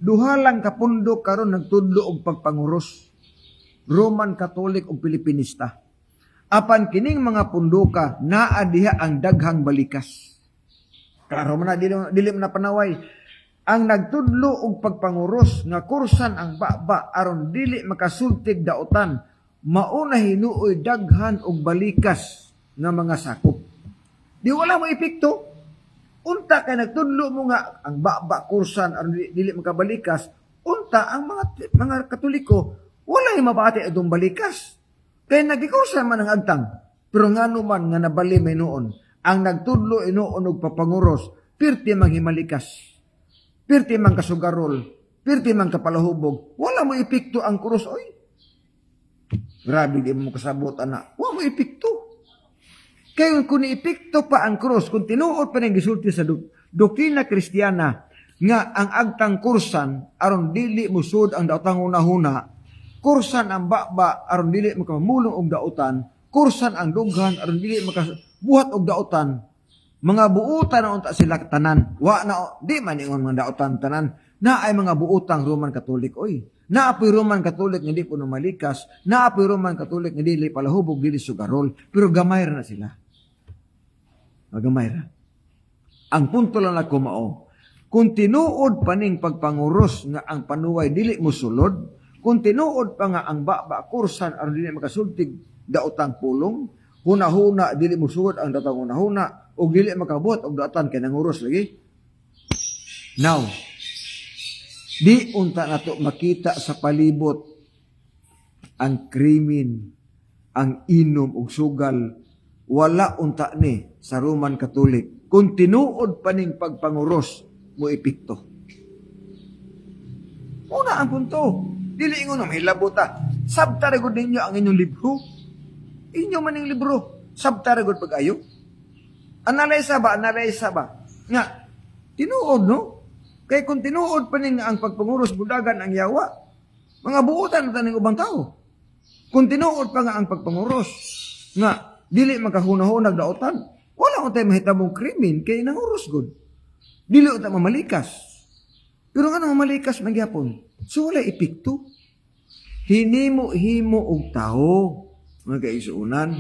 Duha lang ka pundok karon nagtudlo og pagpanguros. Roman Catholic ug Pilipinista. Apan kining mga pundoka naa diha ang daghang balikas. Klaro man na dili man na panaway. Ang nagtudlo og pagpanguros nga kursan ang baba aron dili makasultig daotan, mauna hinuoy daghan og balikas nga mga sakop. Di wala mo epekto. Unta kay nagtudlo mo nga ang baba kursan aron dili makabalikas, unta ang mga Katoliko wala mabati adtong balikas. Kay nagikursan man ang agtang, pero ngano man nga nabali may noon, ang nagtudlo inuon og papanguros, pirti mang himalikas. Pirti man kasugarol, pirti man kapalahubog, wala mo epekto ang krus, oy. Grabe, di mo kasabot, anak. Wa mo epekto. Kaya kung epekto pa ang krus, kung tinuod pa ng gisulti sa doktrina kristiyana, nga ang agtang kursan, aron dili musud ang daotang una-huna, kursan ang baba, aron dili makamulong og daotan, kursan ang dughan, aron dili makabuhat og daotan, mga buutan na unta sila tanan. Wa na, di man ingon mga daotan tanan, na ay mga buutang Roman Catholic, oy. Naapoy Roman Catholic nga di po malikas, naapoy Roman Catholic nga dili palahubog, dili sugarol, pero gamay ra na sila. Gamay ra. Ang punto lang ako mao, kung tinuod pa ning pagpanguros nga ang panuway dili mosulod, kung tinuod pa nga ang baba kursan aron dili makasultig daotang pulong, huna-huna dili mosulod ang daotang huna-huna o dili makabuhat og daotan kay nanguros lagi. Now, di unta nato makita sa palibot ang krimen, ang inom ug sugal, wala unta ni sa Roman Catholic. Kung tinuod pa ning pagpanguros mo epekto. Una ang punto, dili ingon na hilabuta. Sabtaragod ninyo ang inyong libro. Inyo man ning libro, sabtaragod pag-ayo. Analisa ba? Nga, tinuod no? Kaya kung tinuod pa ning ang pagpanguros budagan ang yawa, mga buutan na taning ubang tao. Kung tinuod pa nga ang pagpanguros, nga, dili makahunahunag daotan, wala ko tayo mahitabong krimen kay nanguros good. Dili ko tayo mamalikas. Pero nga mamalikas magyapon. So wala epekto. Hinimo-himo og tao. Mga kaisuunan.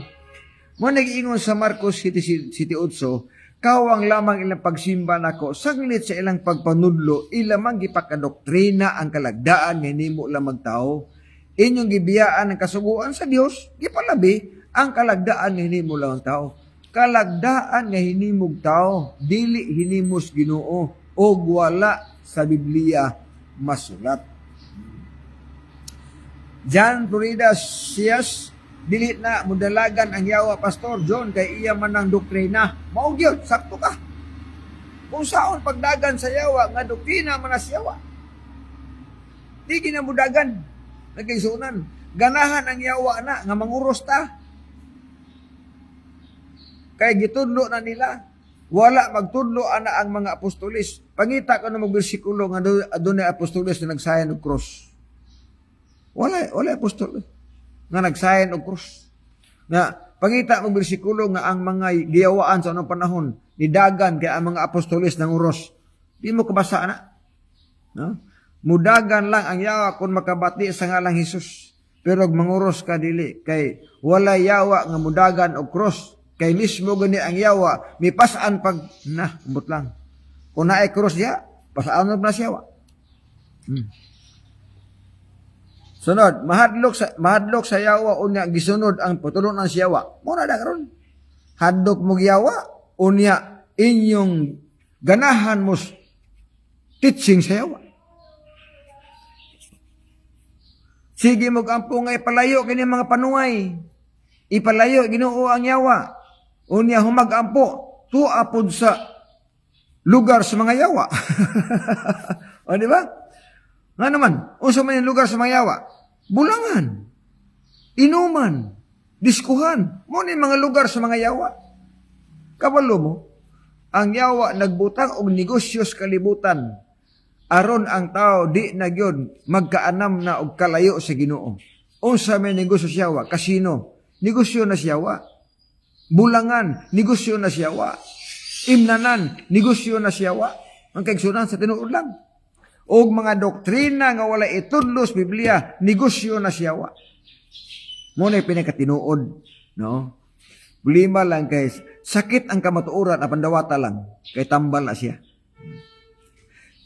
Mo nag-iingon sa Marcos 7:8, kawang lamang ilang pagsimba nako, saglit sa ilang pagpanudlo, ilamang gipakadoktrina ang kalagdaan nga hinimo lang magtao. Inyong gibiyaan ang kasuguan sa Dios, gipalabi ang kalagdaan nga hinimo lang ang tao. Kalagdaan nga hinimog tao, dili hinimos Ginoo, o wala sa Biblia masulat. John Florida Sias, dili na mudalagan ang yawa, Pastor John, kay iya man ang doktrina. Mao gyud, sakto ka. Kung saon pagdagan sa yawa, nga doktrina man as yawa. Di ginamudagan, nagkaisunan. Ganahan ang yawa na, nga manguros ta. Kaya gitudlo na nila, wala magtudlo ana ang mga apostolis. Pangita ko na mag-bersikulo nga adunay apostolis na nagsayan og cross. Wala apostolis nga nagsayan og cross. Nga pangita mag bersikulo nga ang mga giyawaan sa anong panahon nidagan kay ang mga apostolis ng uros. Di mo kabasa na. No? Mudagan lang ang yawa kung makabati sa ngalang Hesus. Pero manguros ka dili kay wala yawa nga mudagan og cross. Kay mismo gani ang yawa, may pasaan pag, umbot lang. Kung naay cross diya, pasaan na siya. Sunod, mahadlok sa yawa, unya gisunod ang putulon ng siyawa. Muna na karon. Hadlok mo yawa, unya inyong ganahan mo teaching sa yawa. Sige mo kampo nga ipalayo kini mga panuway. Ipalayo, Ginoo ang yawa. Unya humag-ampo, tuapod sa lugar sa mga yawa. O, di ba? Nga naman, unsa man yung lugar sa mga yawa? Bulangan, inuman, diskuhan. Muna yung mga lugar sa mga yawa. Kabalo mo, ang yawa nagbutang og negosyos kalibutan. Aron ang tao di na gyud magkaanam na og kalayo sa Ginoo. Unsa may negosyo sa yawa? Kasino, negosyo na sa yawa. Bulangan, negosyo na siyawa. Imnanan, negosyo na siyawa. Ang kaigsunan sa tinuod lang. O mga doktrina nga wala itudlos Biblia, negosyo na siyawa. Muna pinakatinuod. No? Bulima lang guys, sakit ang kamatuoran, apandawata lang. Kay tambal na siya.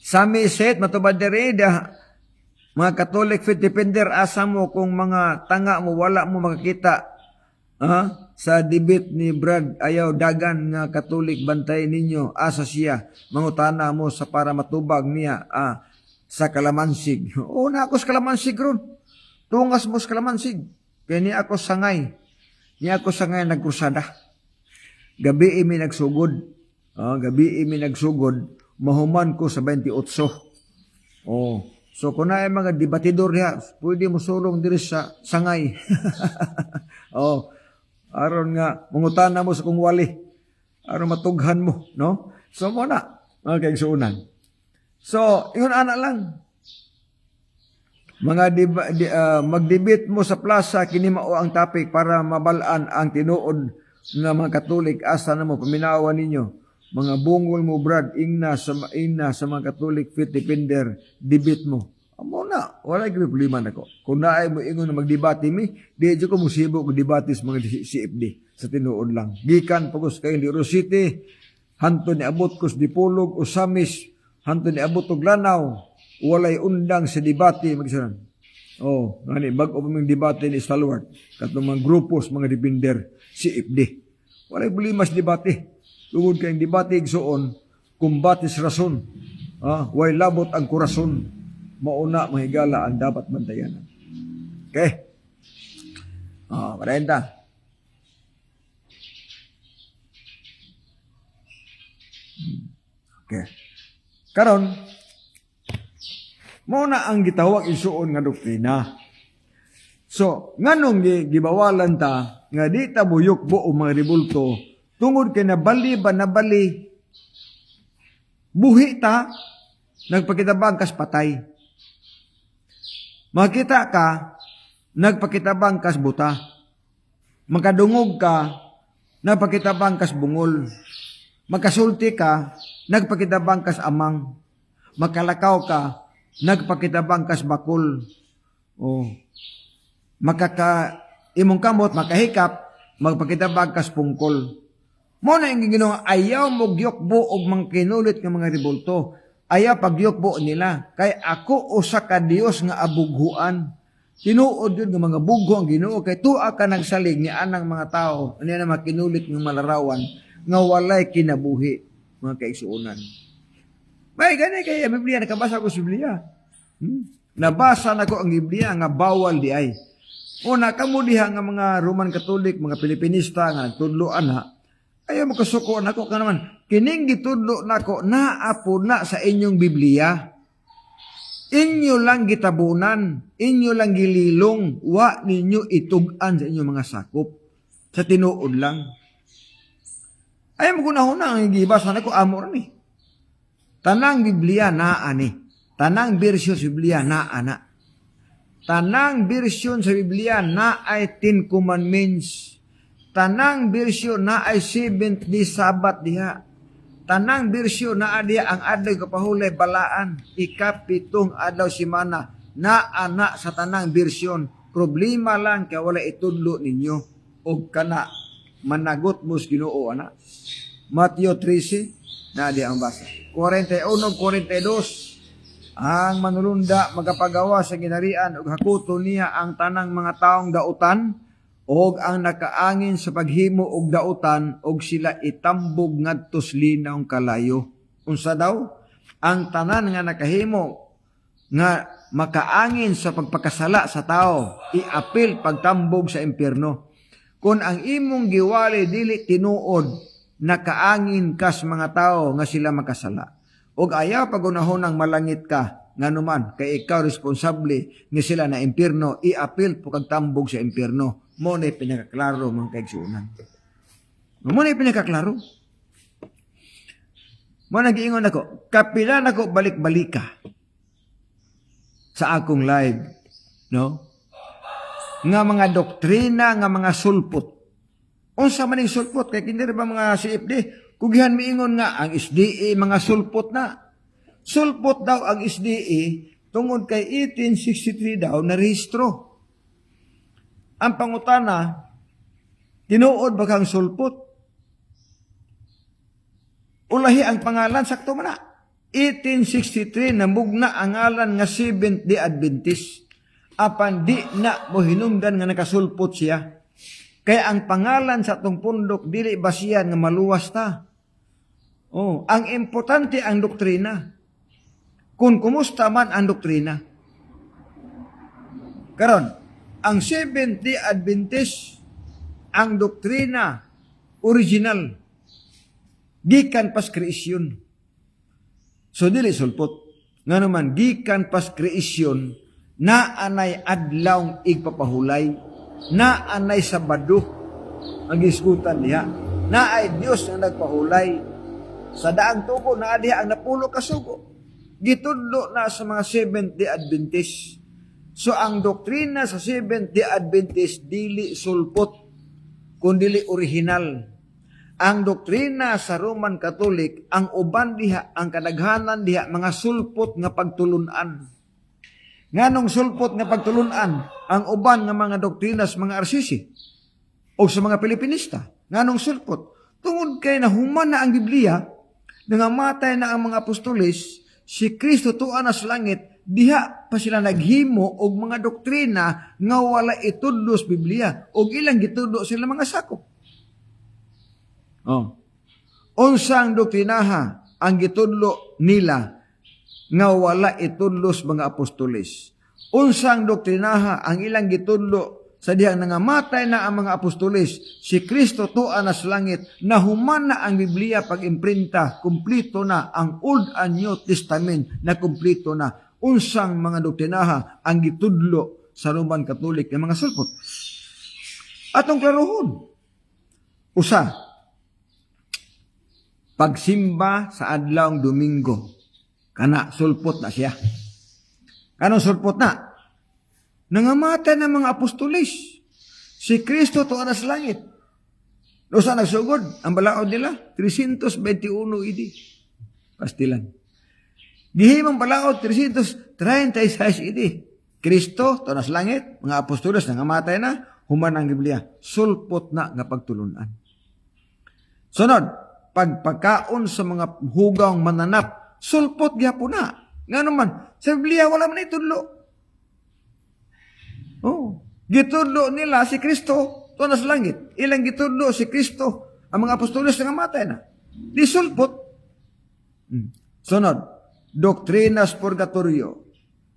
Sami set, matubad dereda, mga Catholic faith defender, asa mo kung mga tanga mo, wala mo makakita. Sa debate ni Brad, ayaw dagan nga Katolik, bantay ninyo, asa siya, mangutana mo sa para matubag niya sa kalamansig. O na ako sa kalamansig ron. Tungas mo sa kalamansig. Kaya ni ako sangay. Nagkrusada. Gabi imi nagsugod. Mahuman ko sa 28. So kung na mga debatidor niya, pwede mo sulong diri sa sangay. Oh, aron nga mungutana mo sa kung wali. Aron matughan mo, no? So mo na, mga kaigsuunan. So, yun ana lang. Mga magdebate mo sa plaza kini mao ang topic para mabalaan ang tinuod nga mga Katolik asa na mo paminawan ninyo. Mga bungol mo brad ingna sa mga Katolik fit depender debate mo. Amo na, wala gyud problema nako. Kung naay mo ingon na magdebate mi, di jud ko musibo og debate sa mga CFD sa tinuod lang. Gikan pagos kay Liro City, hanto ni abot kos Dipolog o Samis, hanto ni abot og Lanao, walay undang sa debate magsunan. Oh, ngani bag-o pa mga debate ni Stalwart katong mga grupos mga depender CFD. Walay problema sa debate. Tungod kay debate igsuon, kumbatis rason. Way labot ang kurason. Mauna mahigala ang dapat bantayan. Okay? Parenta. Okay. Karon, mauna ang gitawag isuon nga doktrina. So, nganong gibawalan ta nga di ta buyok buo mga ribulto tungod kay nabali buhi ta nagpakitabang kas patay. Makita ka nagpakitabang kas buta. Makadungog ka nagpakitabang kas bungol. Makasulti ka nagpakitabang kas amang. Makalakaw ka nagpakitabang kas bakol. Imong kamot makahikap magpakitabang kas pungkol. Mo na yung Ginoo ayaw mo gyokbo og mangkinulit nga mga ribulto. Ayaw pagyokbo nila kay ako usa ka Dios nga abughuan. Tinuod yun nga mga bugho ang Ginoo kay tuwa ka nagsalig ni anang mga tao ani na makinulit ng malarawan nga walay kinabuhi mga kaigsuonan. May gani kay Biblia nakabasa ko sa Biblia. Nabasa nako ang Biblia nga bawal di ay. Una kamo diha nga mga Roman Catholic, mga Pilipinista nga nagtudloan ha. Ayaw mo kasuko nako ka naman. Kining gitudlo nako naapo na sa inyong Biblia. Inyo lang gitabunan, inyo lang gililong, wa ninyo itugan sa inyong mga sakop. Sa tinuod lang. Ayaw mo kunahuna ang gibasa nako amo ni. Tanang Biblia naa ni. Tanang bersyon sa Biblia naa na. Tanang bersyon sa Biblia na ay 10 commandments. Tanang bersyon na ay 7th day Sabbath diha. Tanang bersyon na diha ang adlaw kapahulay balaan. Ikapitong adlaw simana na ana sa tanang bersyon. Problema lang kay wala itudlo ninyo. Og kana managot mo sa Ginoo ana. Mateo 13 na diha ang basa. 41-42 ang manulunda magapagawa sa ginarian ug hakuton niya ang tanang mga taong dautan og ang nakaangin sa paghimo og dautan og sila itambog ngadto sa linawng kalayo. Unsa daw? Ang tanan nga nakahimo nga makaangin sa pagpakasala sa tao, iapil pagtambog sa impyerno. Kung ang imong giwali dili tinuod, nakaangin kas mga tao nga sila makasala. Og ayaw pagunahon ng malangit ka, nganuman kay ikaw responsable nga sila na impyerno, iapil pagtambog sa impyerno. Mo na pinakaklaro mga kaigsuunan. Mo na pinakaklaro. Mo nag-iingon ako, kapila nako balik-balika sa akong live, no? Nga mga doktrina, nga mga sulpot. Unsa man ning sulpot kay kini ba mga CFD? Kugihan miingon nga ang SDA mga sulpot na. Sulpot daw ang SDA tungod kay 1863 daw na rehistro. Ang pangutana, tinuod ba kang sulpot? Ulahi ang pangalan, sakto man na. 1863, namugna ang ngalan nga Seventh-day Adventist. Apan di na mo hinungdan nga nakasulpot siya. Kaya ang pangalan sa atong pundok, dili basiyan nga maluwas ta. Ang importante ang doktrina. Kung kumusta man ang doktrina. Karon, ang Seventh-day Adventist, ang doktrina, original, gikan pas kreasyon. So, dili sulpot. nga naman gikan pas kreasyon na anay adlawng igpapahulay, na anay Sabado ang gisgutan diha, na ay Dios nga nagpahulay sa daang tubo na diha ang napulo ka sugo. Gitudlo na sa mga Seventh-day Adventist. So ang doktrina sa Seventh-day Adventist dili sulpot kundi original. Ang doktrina sa Roman Catholic, ang uban diha, ang kadaghanan diha mga sulpot nga pagtulunan. Nganong sulpot nga pagtulunan ang uban nga mga doktrina sa mga RCC o sa mga Pilipinista. Nganong sulpot? Tungod kay nahuman na ang Biblia, nangamatay na ang mga apostoles, si Kristo tuwa na sa langit, diha pa sila naghimo og mga doktrina nga wala itudlo sa Biblia og ilang gitudlo sila mga sakop. Unsang doktrinaha ang gitudlo nila nga wala itudlo sa mga apostoles? Unsang doktrinaha ang ilang gitudlo sa dihang nangamatay na ang mga apostoles, si Kristo tuwa na sa langit, nahuman na ang Biblia pag-imprinta, kumplito na ang Old and New Testament na kumplito na. Unsang mga doktrinaha ang gitudlo sa Roman Catholic ng mga sulpot? Atong klarohon. Usa, pagsimba sa adlawng Domingo. Kana, sulpot na siya. Kanong sulpot na? Nangamatay ng mga apostoles. Si Kristo tuwa na sa langit. Usa nagsugod, ang balaod nila, 321 AD. Pastilan. Gihimang balaod, 336 AD. Kristo tuwa na sa langit, mga apostoles nangamatay na, human ang Biblia. Sulpot na nga pagtulunan. Sunod, pagpakaon sa mga hugang mananap, sulpot gyapon na. Nga naman, sa Biblia wala man itudlo. Gitudlo nila si Kristo tuwa na sa langit. Ilang gitudlo si Kristo, ang mga apostoles nga matay na. Di sulpot. Sunod, doktrinas purgatorio,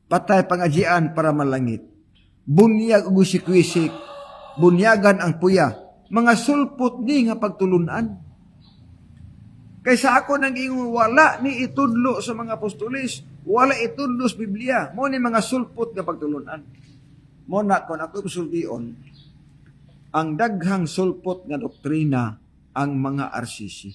patay pangajian para malangit, bunyag ug wisik-wisik, bunyagan ang puya, mga sulpot ni nga pagtulunan. Kaysa ako nang ingon wala ni itudlo sa mga apostoles, wala itudlo sa Biblia, mo ni mga sulpot nga pagtulunan. Mo na kon ako sultion, ang daghang sulpot nga doktrina ang mga RCC.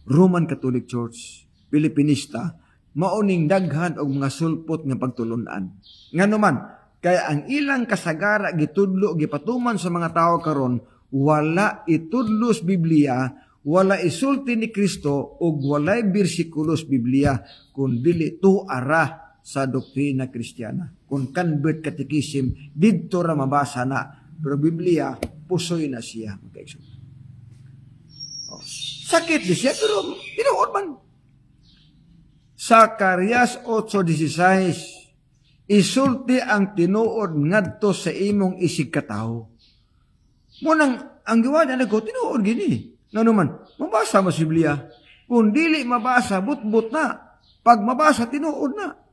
Roman Catholic Church, Pilipinista, mauning daghan og mga sulpot nga pagtulunan. Nganuman, kaya ang ilang kasagara gitudlo gipatuman sa mga tao karon, wala itudlo sa Biblia, wala isulti ni Kristo ug walay bersikulo sa Biblia kun dili tuara sa doktrina Kristiyana. Kung convert catechism, didto ra mabasa na. Pero Biblia, pusoy na siya. Sakit di siya, pero tinuod man. Zacarias 8:16, isulti ang tinuod ngadto sa imong isig katao. Munang, ang giwala na ko, tinuod gini. Nga naman, mabasa mo sa Biblia. Kung dili mabasa, but-but na. Pag mabasa, tinuod na.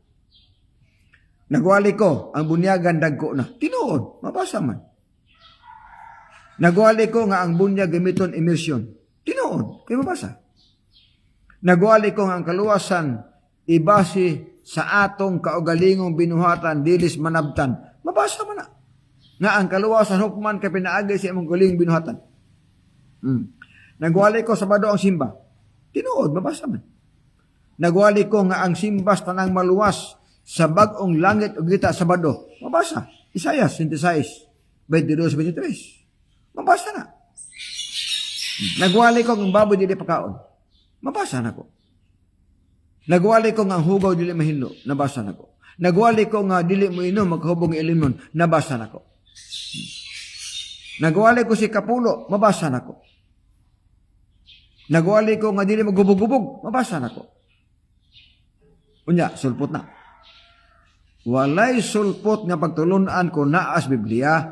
Nagwali ko, ang bunyagan dagko na. Tinuod, mabasa man. Nagwali ko nga ang bunyag gamiton immersion. Tinuod, kay mabasa. Nagwali ko nga ang kaluwasan ibasi sa atong kaugalingong binuhatan dilis manabtan. Mabasa man na. Nga ang kaluwasan hukman kay pinaagay sa imong galingong binuhatan. Nagwali ko Sabado ang simba. Tinuod, mabasa man. Nagwali ko nga ang simbas tanang maluwas sa bagong langit ug gita Sabado. Mabasa. Isaiah 26, 22-23. Mabasa na. Nagwali ko ang baboy dili pakaon. Mabasa na ko. Nagwali ko nga ang hugaw dili mahilo. Nabasa na ko. Nagwali ko nga dili mo inom maghubog ng ilimnon. Nabasa na ko. Nagwali ko si kapulo. Mabasa na ko. Nagwali ko nga dili maghubog-hubog. Mabasa na ko. Unya, sulpot na. Walay sulpot nga pagtulunan ko naas Biblia.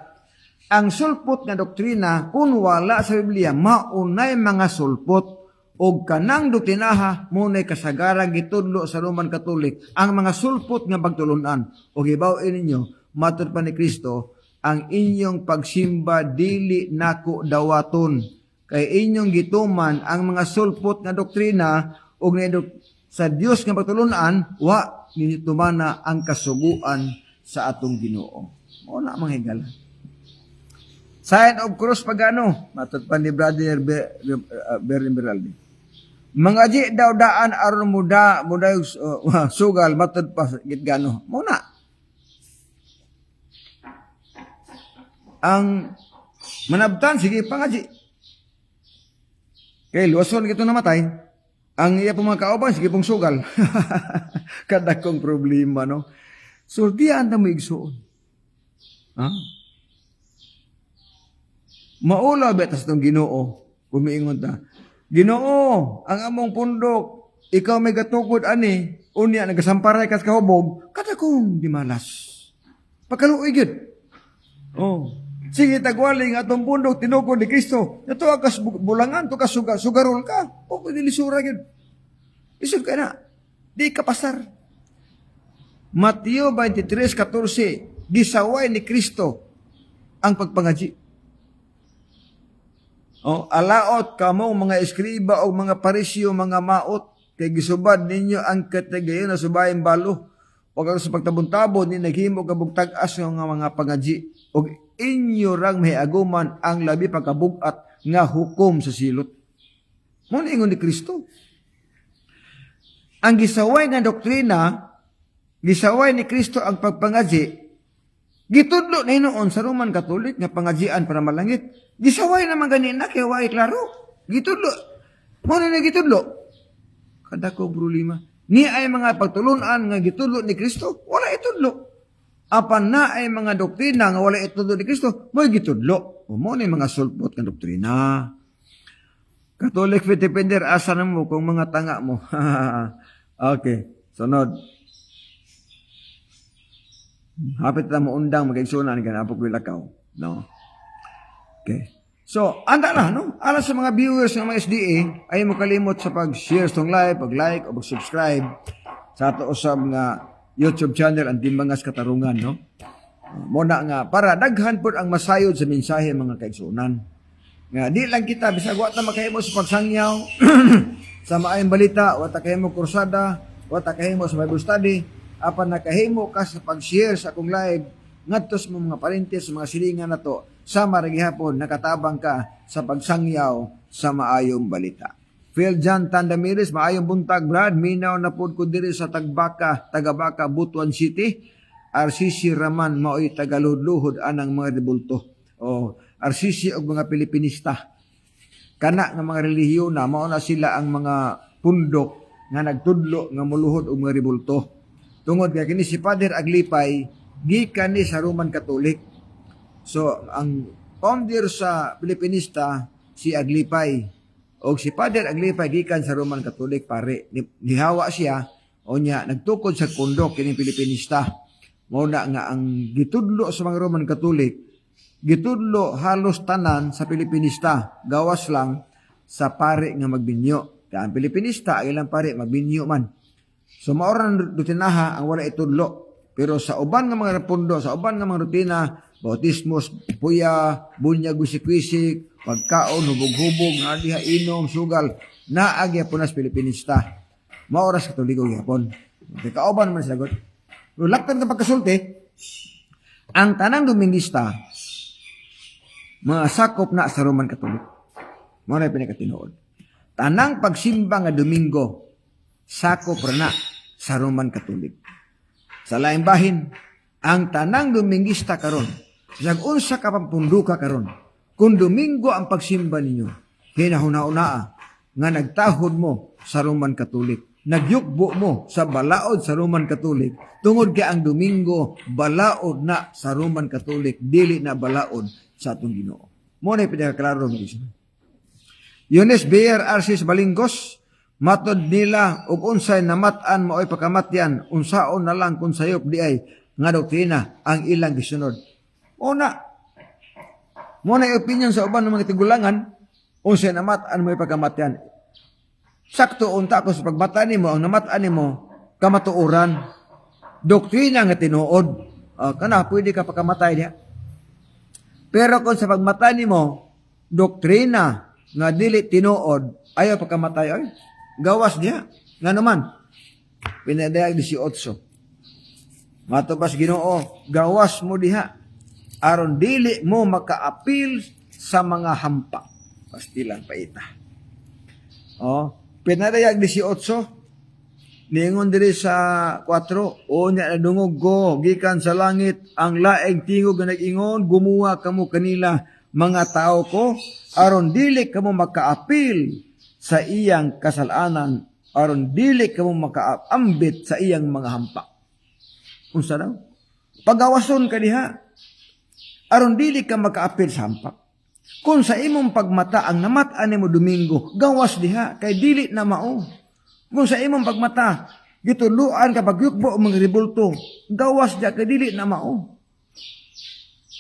Ang sulpot nga doktrina kung wala sa Biblia maunay mga sulpot o kanang doktrinaha munay kasagaran gitudlo sa Roman Catholic ang mga sulpot nga pagtulunan. O gibawin ninyo matud pa ni Kristo ang inyong pagsimba dili nako dawaton kay inyong gituman ang mga sulpot nga doktrina o sa Dios nga pagtulunan, wa ginitumana ang kasuguan sa atong Ginoo. Mao na mga higala. Sign of cross pagano, matod pa ni Brother Bernie Beraldi. Mga di daw daan aron muda sugal matod pa gid gano. Mao na. Ang manabtan sige pangaji. Kay luwason gito namatay. Ang iya pong mga kauban sige pong sugal. Kada kong problema no. Sultihan ta mo igsuon. Ha? Maula betas tong Ginoo. Kumiingon ta. Ginoo, ang among pundok, ikaw may gatukod ani, unya nagasamparay kas kahubog, kada kong dimalas. Pagkaluoy gyud. Oh. Sige tagwali nga atong pundok tinukod ni Kristo. Nato akas bulangan to kas sugarol ka. O dili sura gyud. Isod ka na. Di ka pasar. Mateo 23:14, gisaway ni Kristo ang pagpangaji. Oh, alaot kamo mga eskriba o mga parisyo, mga maot, kay gisubad ninyo ang katigayon na subayang balo. O sa pagtabon-tabon, ni naghimo kabugtag-as nga mga pangaji. O inyo rang mahiaguman ang labi pagkabugat nga hukom sa silot. Muna ingon ni Kristo. Ang gisaway nga doktrina, gisaway ni Kristo ang pagpangaji, gitudlo na hinoon sa Roman Katolik nga pangajian para malangit. Gisaway naman ganina kaya wai klaro. Gitudlo. Mo na gitudlo. Kada ko problema. Ni ay mga pagtulunan nga gitudlo ni Kristo, wala itudlo. Apan na ay mga doktrina nga wala itudlo ni Kristo, mo gitudlo. O mo na mga sulpot nga doktrina. Catholic faith defender, asa na mo kung mga tanga mo. Okay. Sunod. Hapit na mo undang mag-igsunan ka na po ko ilakaw. No? Okay. So, anda na, no? Alas sa mga viewers ng mga SDA, ay mo kalimot sa pag-share itong live, pag-like, o pag-subscribe sa ato usab nga YouTube channel, ang Timbangas Katarungan, no? Muna nga, para daghan po ang masayod sa mensahe mga kaigsunan. Nga, di lang kita, bisag wata makahimo sa pagsangyaw, sa maayong balita, wata kahimo kursada, wata kahimo sa Bible study, apan nakahimo ka sa pag-share sa akong live, ngadto sa mga parentes, sa mga silingan na to, sa maragihapon, nakatabang ka sa pagsangyaw sa maayong balita. Phil John Tandamiris, maayong buntag, Brad, minaw na po ko diri sa Tagabaka, Butuan City, RCC Raman, maoy tagaludluhod anang mga debulto. O RCC og mga Pilipinista. Kana nga mga relihiyon na, mauna sila ang mga pundok nga nagtudlo nga muluhod og mga rebulto. Tungod kay kini si Father Aglipay, gikan ni sa Roman Catholic. So, ang founder sa Pilipinista, si Aglipay. O si Father Aglipay, gikan sa Roman Catholic, pare. Nihawa siya, o niya, nagtukod sa pundok, kining Pilipinista. Muna nga, ang gitudlo sa mga Roman Catholic, gitudlo halos tanan sa Pilipinista. Gawas lang sa pare nga magbinyo. Kaya ang Pilipinista, ay ilang pare, magbinyo man. So, maoran rutinaha ang wala itudlo. Pero sa uban nga mga pundo, sa uban nga mga rutina, bautismos, puya, bunyag, wisik-wisik, pagkaon, hubog-hubog, nga diha, inom, sugal, naagya po nas Pilipinista. Maoras katuligo yapon. Okay, kauban naman sagot. Laktan ka pagkasulti, ang tanang Domingista, mga sakop na sa Roman Katolik. Mao na pinakatinuod. Tanang pagsimba nga Domingo, sakop na sa Roman Katolik. Sa laing bahin, ang tanang Domingista karon, unsa ka pampunduka karon, kung Domingo ang pagsimba ninyo, hinahuna-unaa nga nagtahod mo sa Roman Katolik, nagyukbo mo sa balaod sa Roman Katolik, tungod kay ang Domingo balaod na sa Roman Katolik, dili na balaod sa atong Ginoo. Mo na pinakaklaro mo isa. Yunes Beyer Arsis Balingos, matod nila og unsay namatan maoy pagkamatyan, unsaon na lang kung sayop di ay nga doktrina ang ilang gisunod. Una, muna yung opinion sa uban ng mga tigulangan, unsay namatan maoy pagkamatyan. Sakto unta ko sa pagmatan nimo, ang namatan nimo kamatuoran, doktrina nga tinuod. Kana pwede ka pagkamatay niya. Pero kung sa pagmatan nimo, doktrina nga dili tinuod, ayaw pagkamatay ay gawas niya. Nga naman, Pinadayag 18. Matubas Ginoo, gawas mo diha aron dili mo makaapil sa mga hampak. Pastilan paita. Pinadayag 18. Ningon diri sa 4, o nya nadungog ko gikan sa langit ang laing tingog nga nag-ingon, gumawa kamo kanila mga tao ko aron dili kamo makaapil sa iyang kasalanan, aron dili kamo makaambit sa iyang mga hampak. Unsa daw? Pagawason ka diha aron dili ka makaapil sa hampak. Kung sa imong pagmata ang namata nimo Domingo, gawas diha kay dili na mao. Kung sa imong pagmata gituluan ka pagyukbo o mga rebulto, gawas diha kay dili na mao.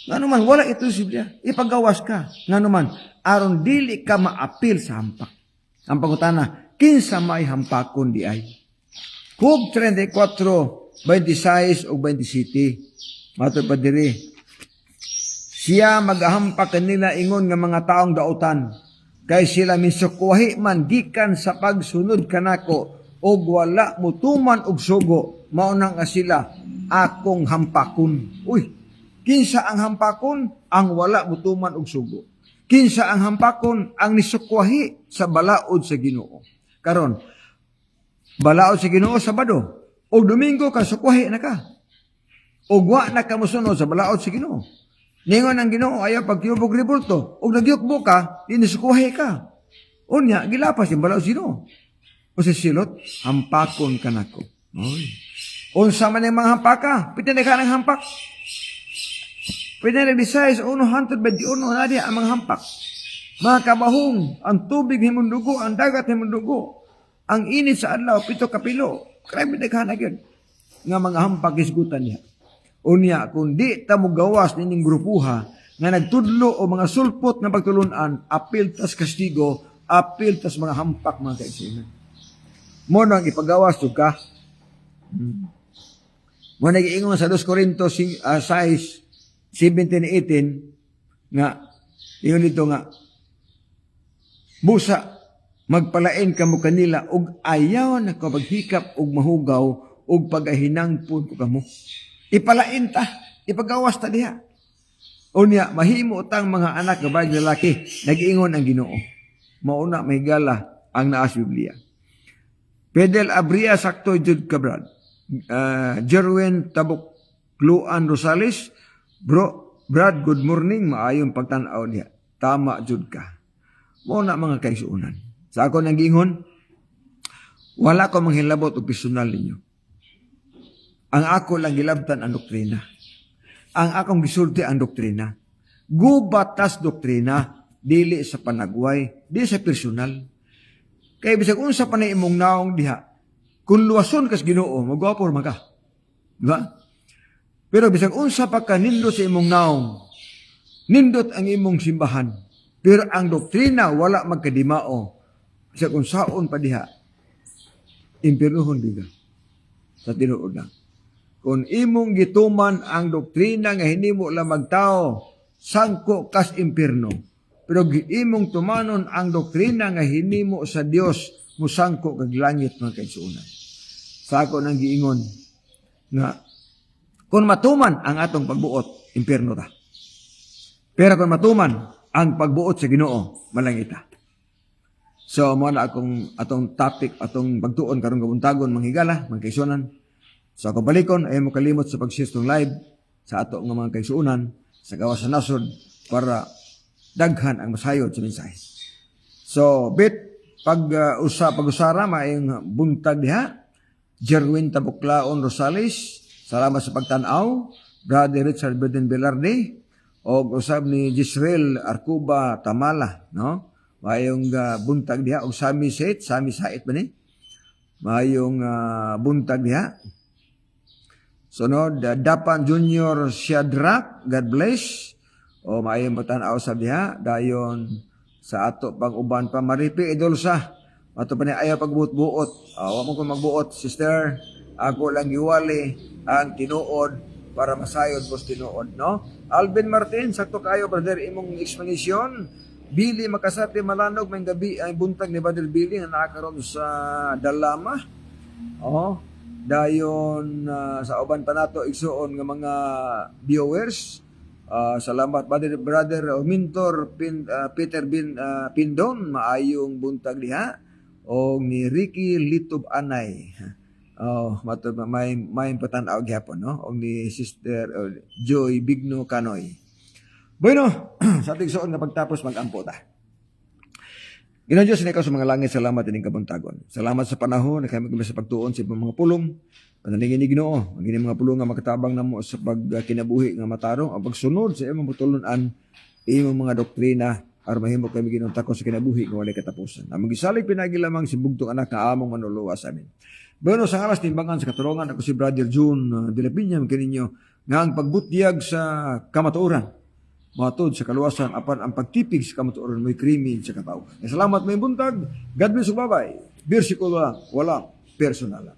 Ngano man wala ito si Biblia, ipagawas ka. Ngano man aron dili ka maapil sa hampak. Ang pangutana, kinsa may hampakon di ay? Hug 34, 26 o 27. Matod pa diri. Siya magahampak kanila ingon nga mga taong dautan, kay sila misukwahi man gikan sa pagsunod kanako, og wala mutuman og sugo, maunang nga sila akong hampakon. Uy, kinsa ang hampakon? Ang wala mutuman og sugo. Kinsa ang hampakon? Ang nisukwahi sa balaod sa Ginoo. Karon, balaod sa Ginoo Sabado, o Domingo ka sukwahi na ka. O wa na ka mosunod sa balaod sa Ginoo. Ningon ang Ginoo ayaw pagtiyubog rebulto. O nagyukbo ka, dinisukwahi ka. Unya, gilapas yung balaod sa Ginoo. O sa silot, hampakon ka nako. Oy. Unsa man yung mga hampaka? Pwede na ka ng hampak. Pwede na rin-resize, 121 na di ang mga hampak. Mga kabahong, ang tubig himong dugo, ang dagat himong dugo, ang init sa adlaw, 7 kapilo. Krami na ka na yun. Nga mga hampak isgutan niya. Unya, kung di ta mo gawas nining grupuha, nga nagtudlo o mga sulpot na pagtulunan, apil tas kastigo, apil tas mga hampak mga kaigsunan. Mo nang ipagawas to ka. Mo nag-iingon sa 2 Corintos 6, 17-18 nga iyon dito nga busa magpalain kamo kanila og ayaw na kapaghikap og mahugaw og pagahinangpon ko kamo. Ipalain ta, ipagawas ta diha. Unya mahimo tang mga anak nga bayi lalaki nag-iingon ang Ginoo. Mauna mahigala ang naa sa Biblia. Pedel Abria sakto jud ka brad. Jerwin Tabukluan Rosales, Brad, good morning, maayong pagtanaw niya. Tama jud ka. Mo na mga kaigsuonan. Sa ako nang gingon, wala ko manghilabot og personal ninyo. Ang ako lang gilabtan ang doktrina. Ang akong gisulti ang doktrina. Gubatas doktrina, dili sa panagway, dili sa personal. Kaya bisag unsa pa na imong naong diha, kung luwason kas Ginoo, magwapo ka. Diba? Pero bisag unsa pa ka nindot sa imong naong, nindot ang imong simbahan, pero ang doktrina wala magkadimao, bisag unsaon pa diha, impyernohon biga sa tinuod na. Kung imong gituman ang doktrina nga hinimo lang magtao, sangko kas impyerno. Pero imong tumanon ang doktrina nga hinimo sa Dios, musangko kag langit mga kaigsuonan. Sa ako nang giingon nga kung matuman ang atong pagbuot, impyerno ta. Pero kung matuman ang pagbuot sa Ginoo, malangita. So mo na atong topic, atong pagtuon karong kabuntagon manghigala, mga kaigsuonan. So ako balikon ay mo kalimot sa pag-share live sa ato nga mga kaigsuonan sa gawas sa nasod para daghan ang masayod sa mensahe. So pag-usara maayong buntag diha. Jerwin Tabuklaon Rosales, salamat sa pagtanaw. Brother Richard Beden Velarde o usab ni Gisrael Arcuba Tamala, no? Maayong buntag diha og Sami Sait ba ni? Maayong buntag diha. Sunod, Dapan Junior Shadrach, God bless. O maayong pagtanaw sa diha. Dayon sa ato pag-uban pa Maripi Idolsa. Ato pa niya ayaw pagbuot-buot. Wa mo ko magbuot, sister. Ako lang giwali ang tinuod para masayod ko tinuod, no? Alvin Martin, sakto kayo, brother, imong explanation. Billy Makasati Malanog, may gabi ay buntag ni Brother Billy na nakakaroon sa Dalama. dayon sa uban pa nato igsuon nga mga viewers. Salamat brother o mentor Peter Pindon, maayong buntag diha, o ni Ricky Litob Anay. Mato may patan-aw gyapon, no, o ni Sister Joy Bigno Canoy. Bueno, sa ating suon nga pagtapos mag-ampo ta. Ginoong Diyos, ikaw sa mga langit, salamat ining kabuntagon. Salamat sa panahon na kami sa pagtuon sa ibang mga pulong. Panalingin ni Ginoo, ang inyong mga pulong nga makatabang namo sa pagkinabuhi nga matarong, ang pagsunod sa imong pagtulunan, imong mga doktrina, aron mahimo kami Ginoong takon sa kinabuhi nga walay katapusan. Ang magisalig pinagi lamang si bugtong anak nga among manuluwa sa amin. Bueno, sa alas timbangan sa katulungan, ako si Brother June de la Piña, kaninyo nga ang pagbutyag sa kamatuoran, matod sa kaluwasan, apan ang pagtipig sa kamatuoran mo'y krimen sa katao. Salamat may buntag. God bless you, bye-bye. Bersikulo lang, walang personal.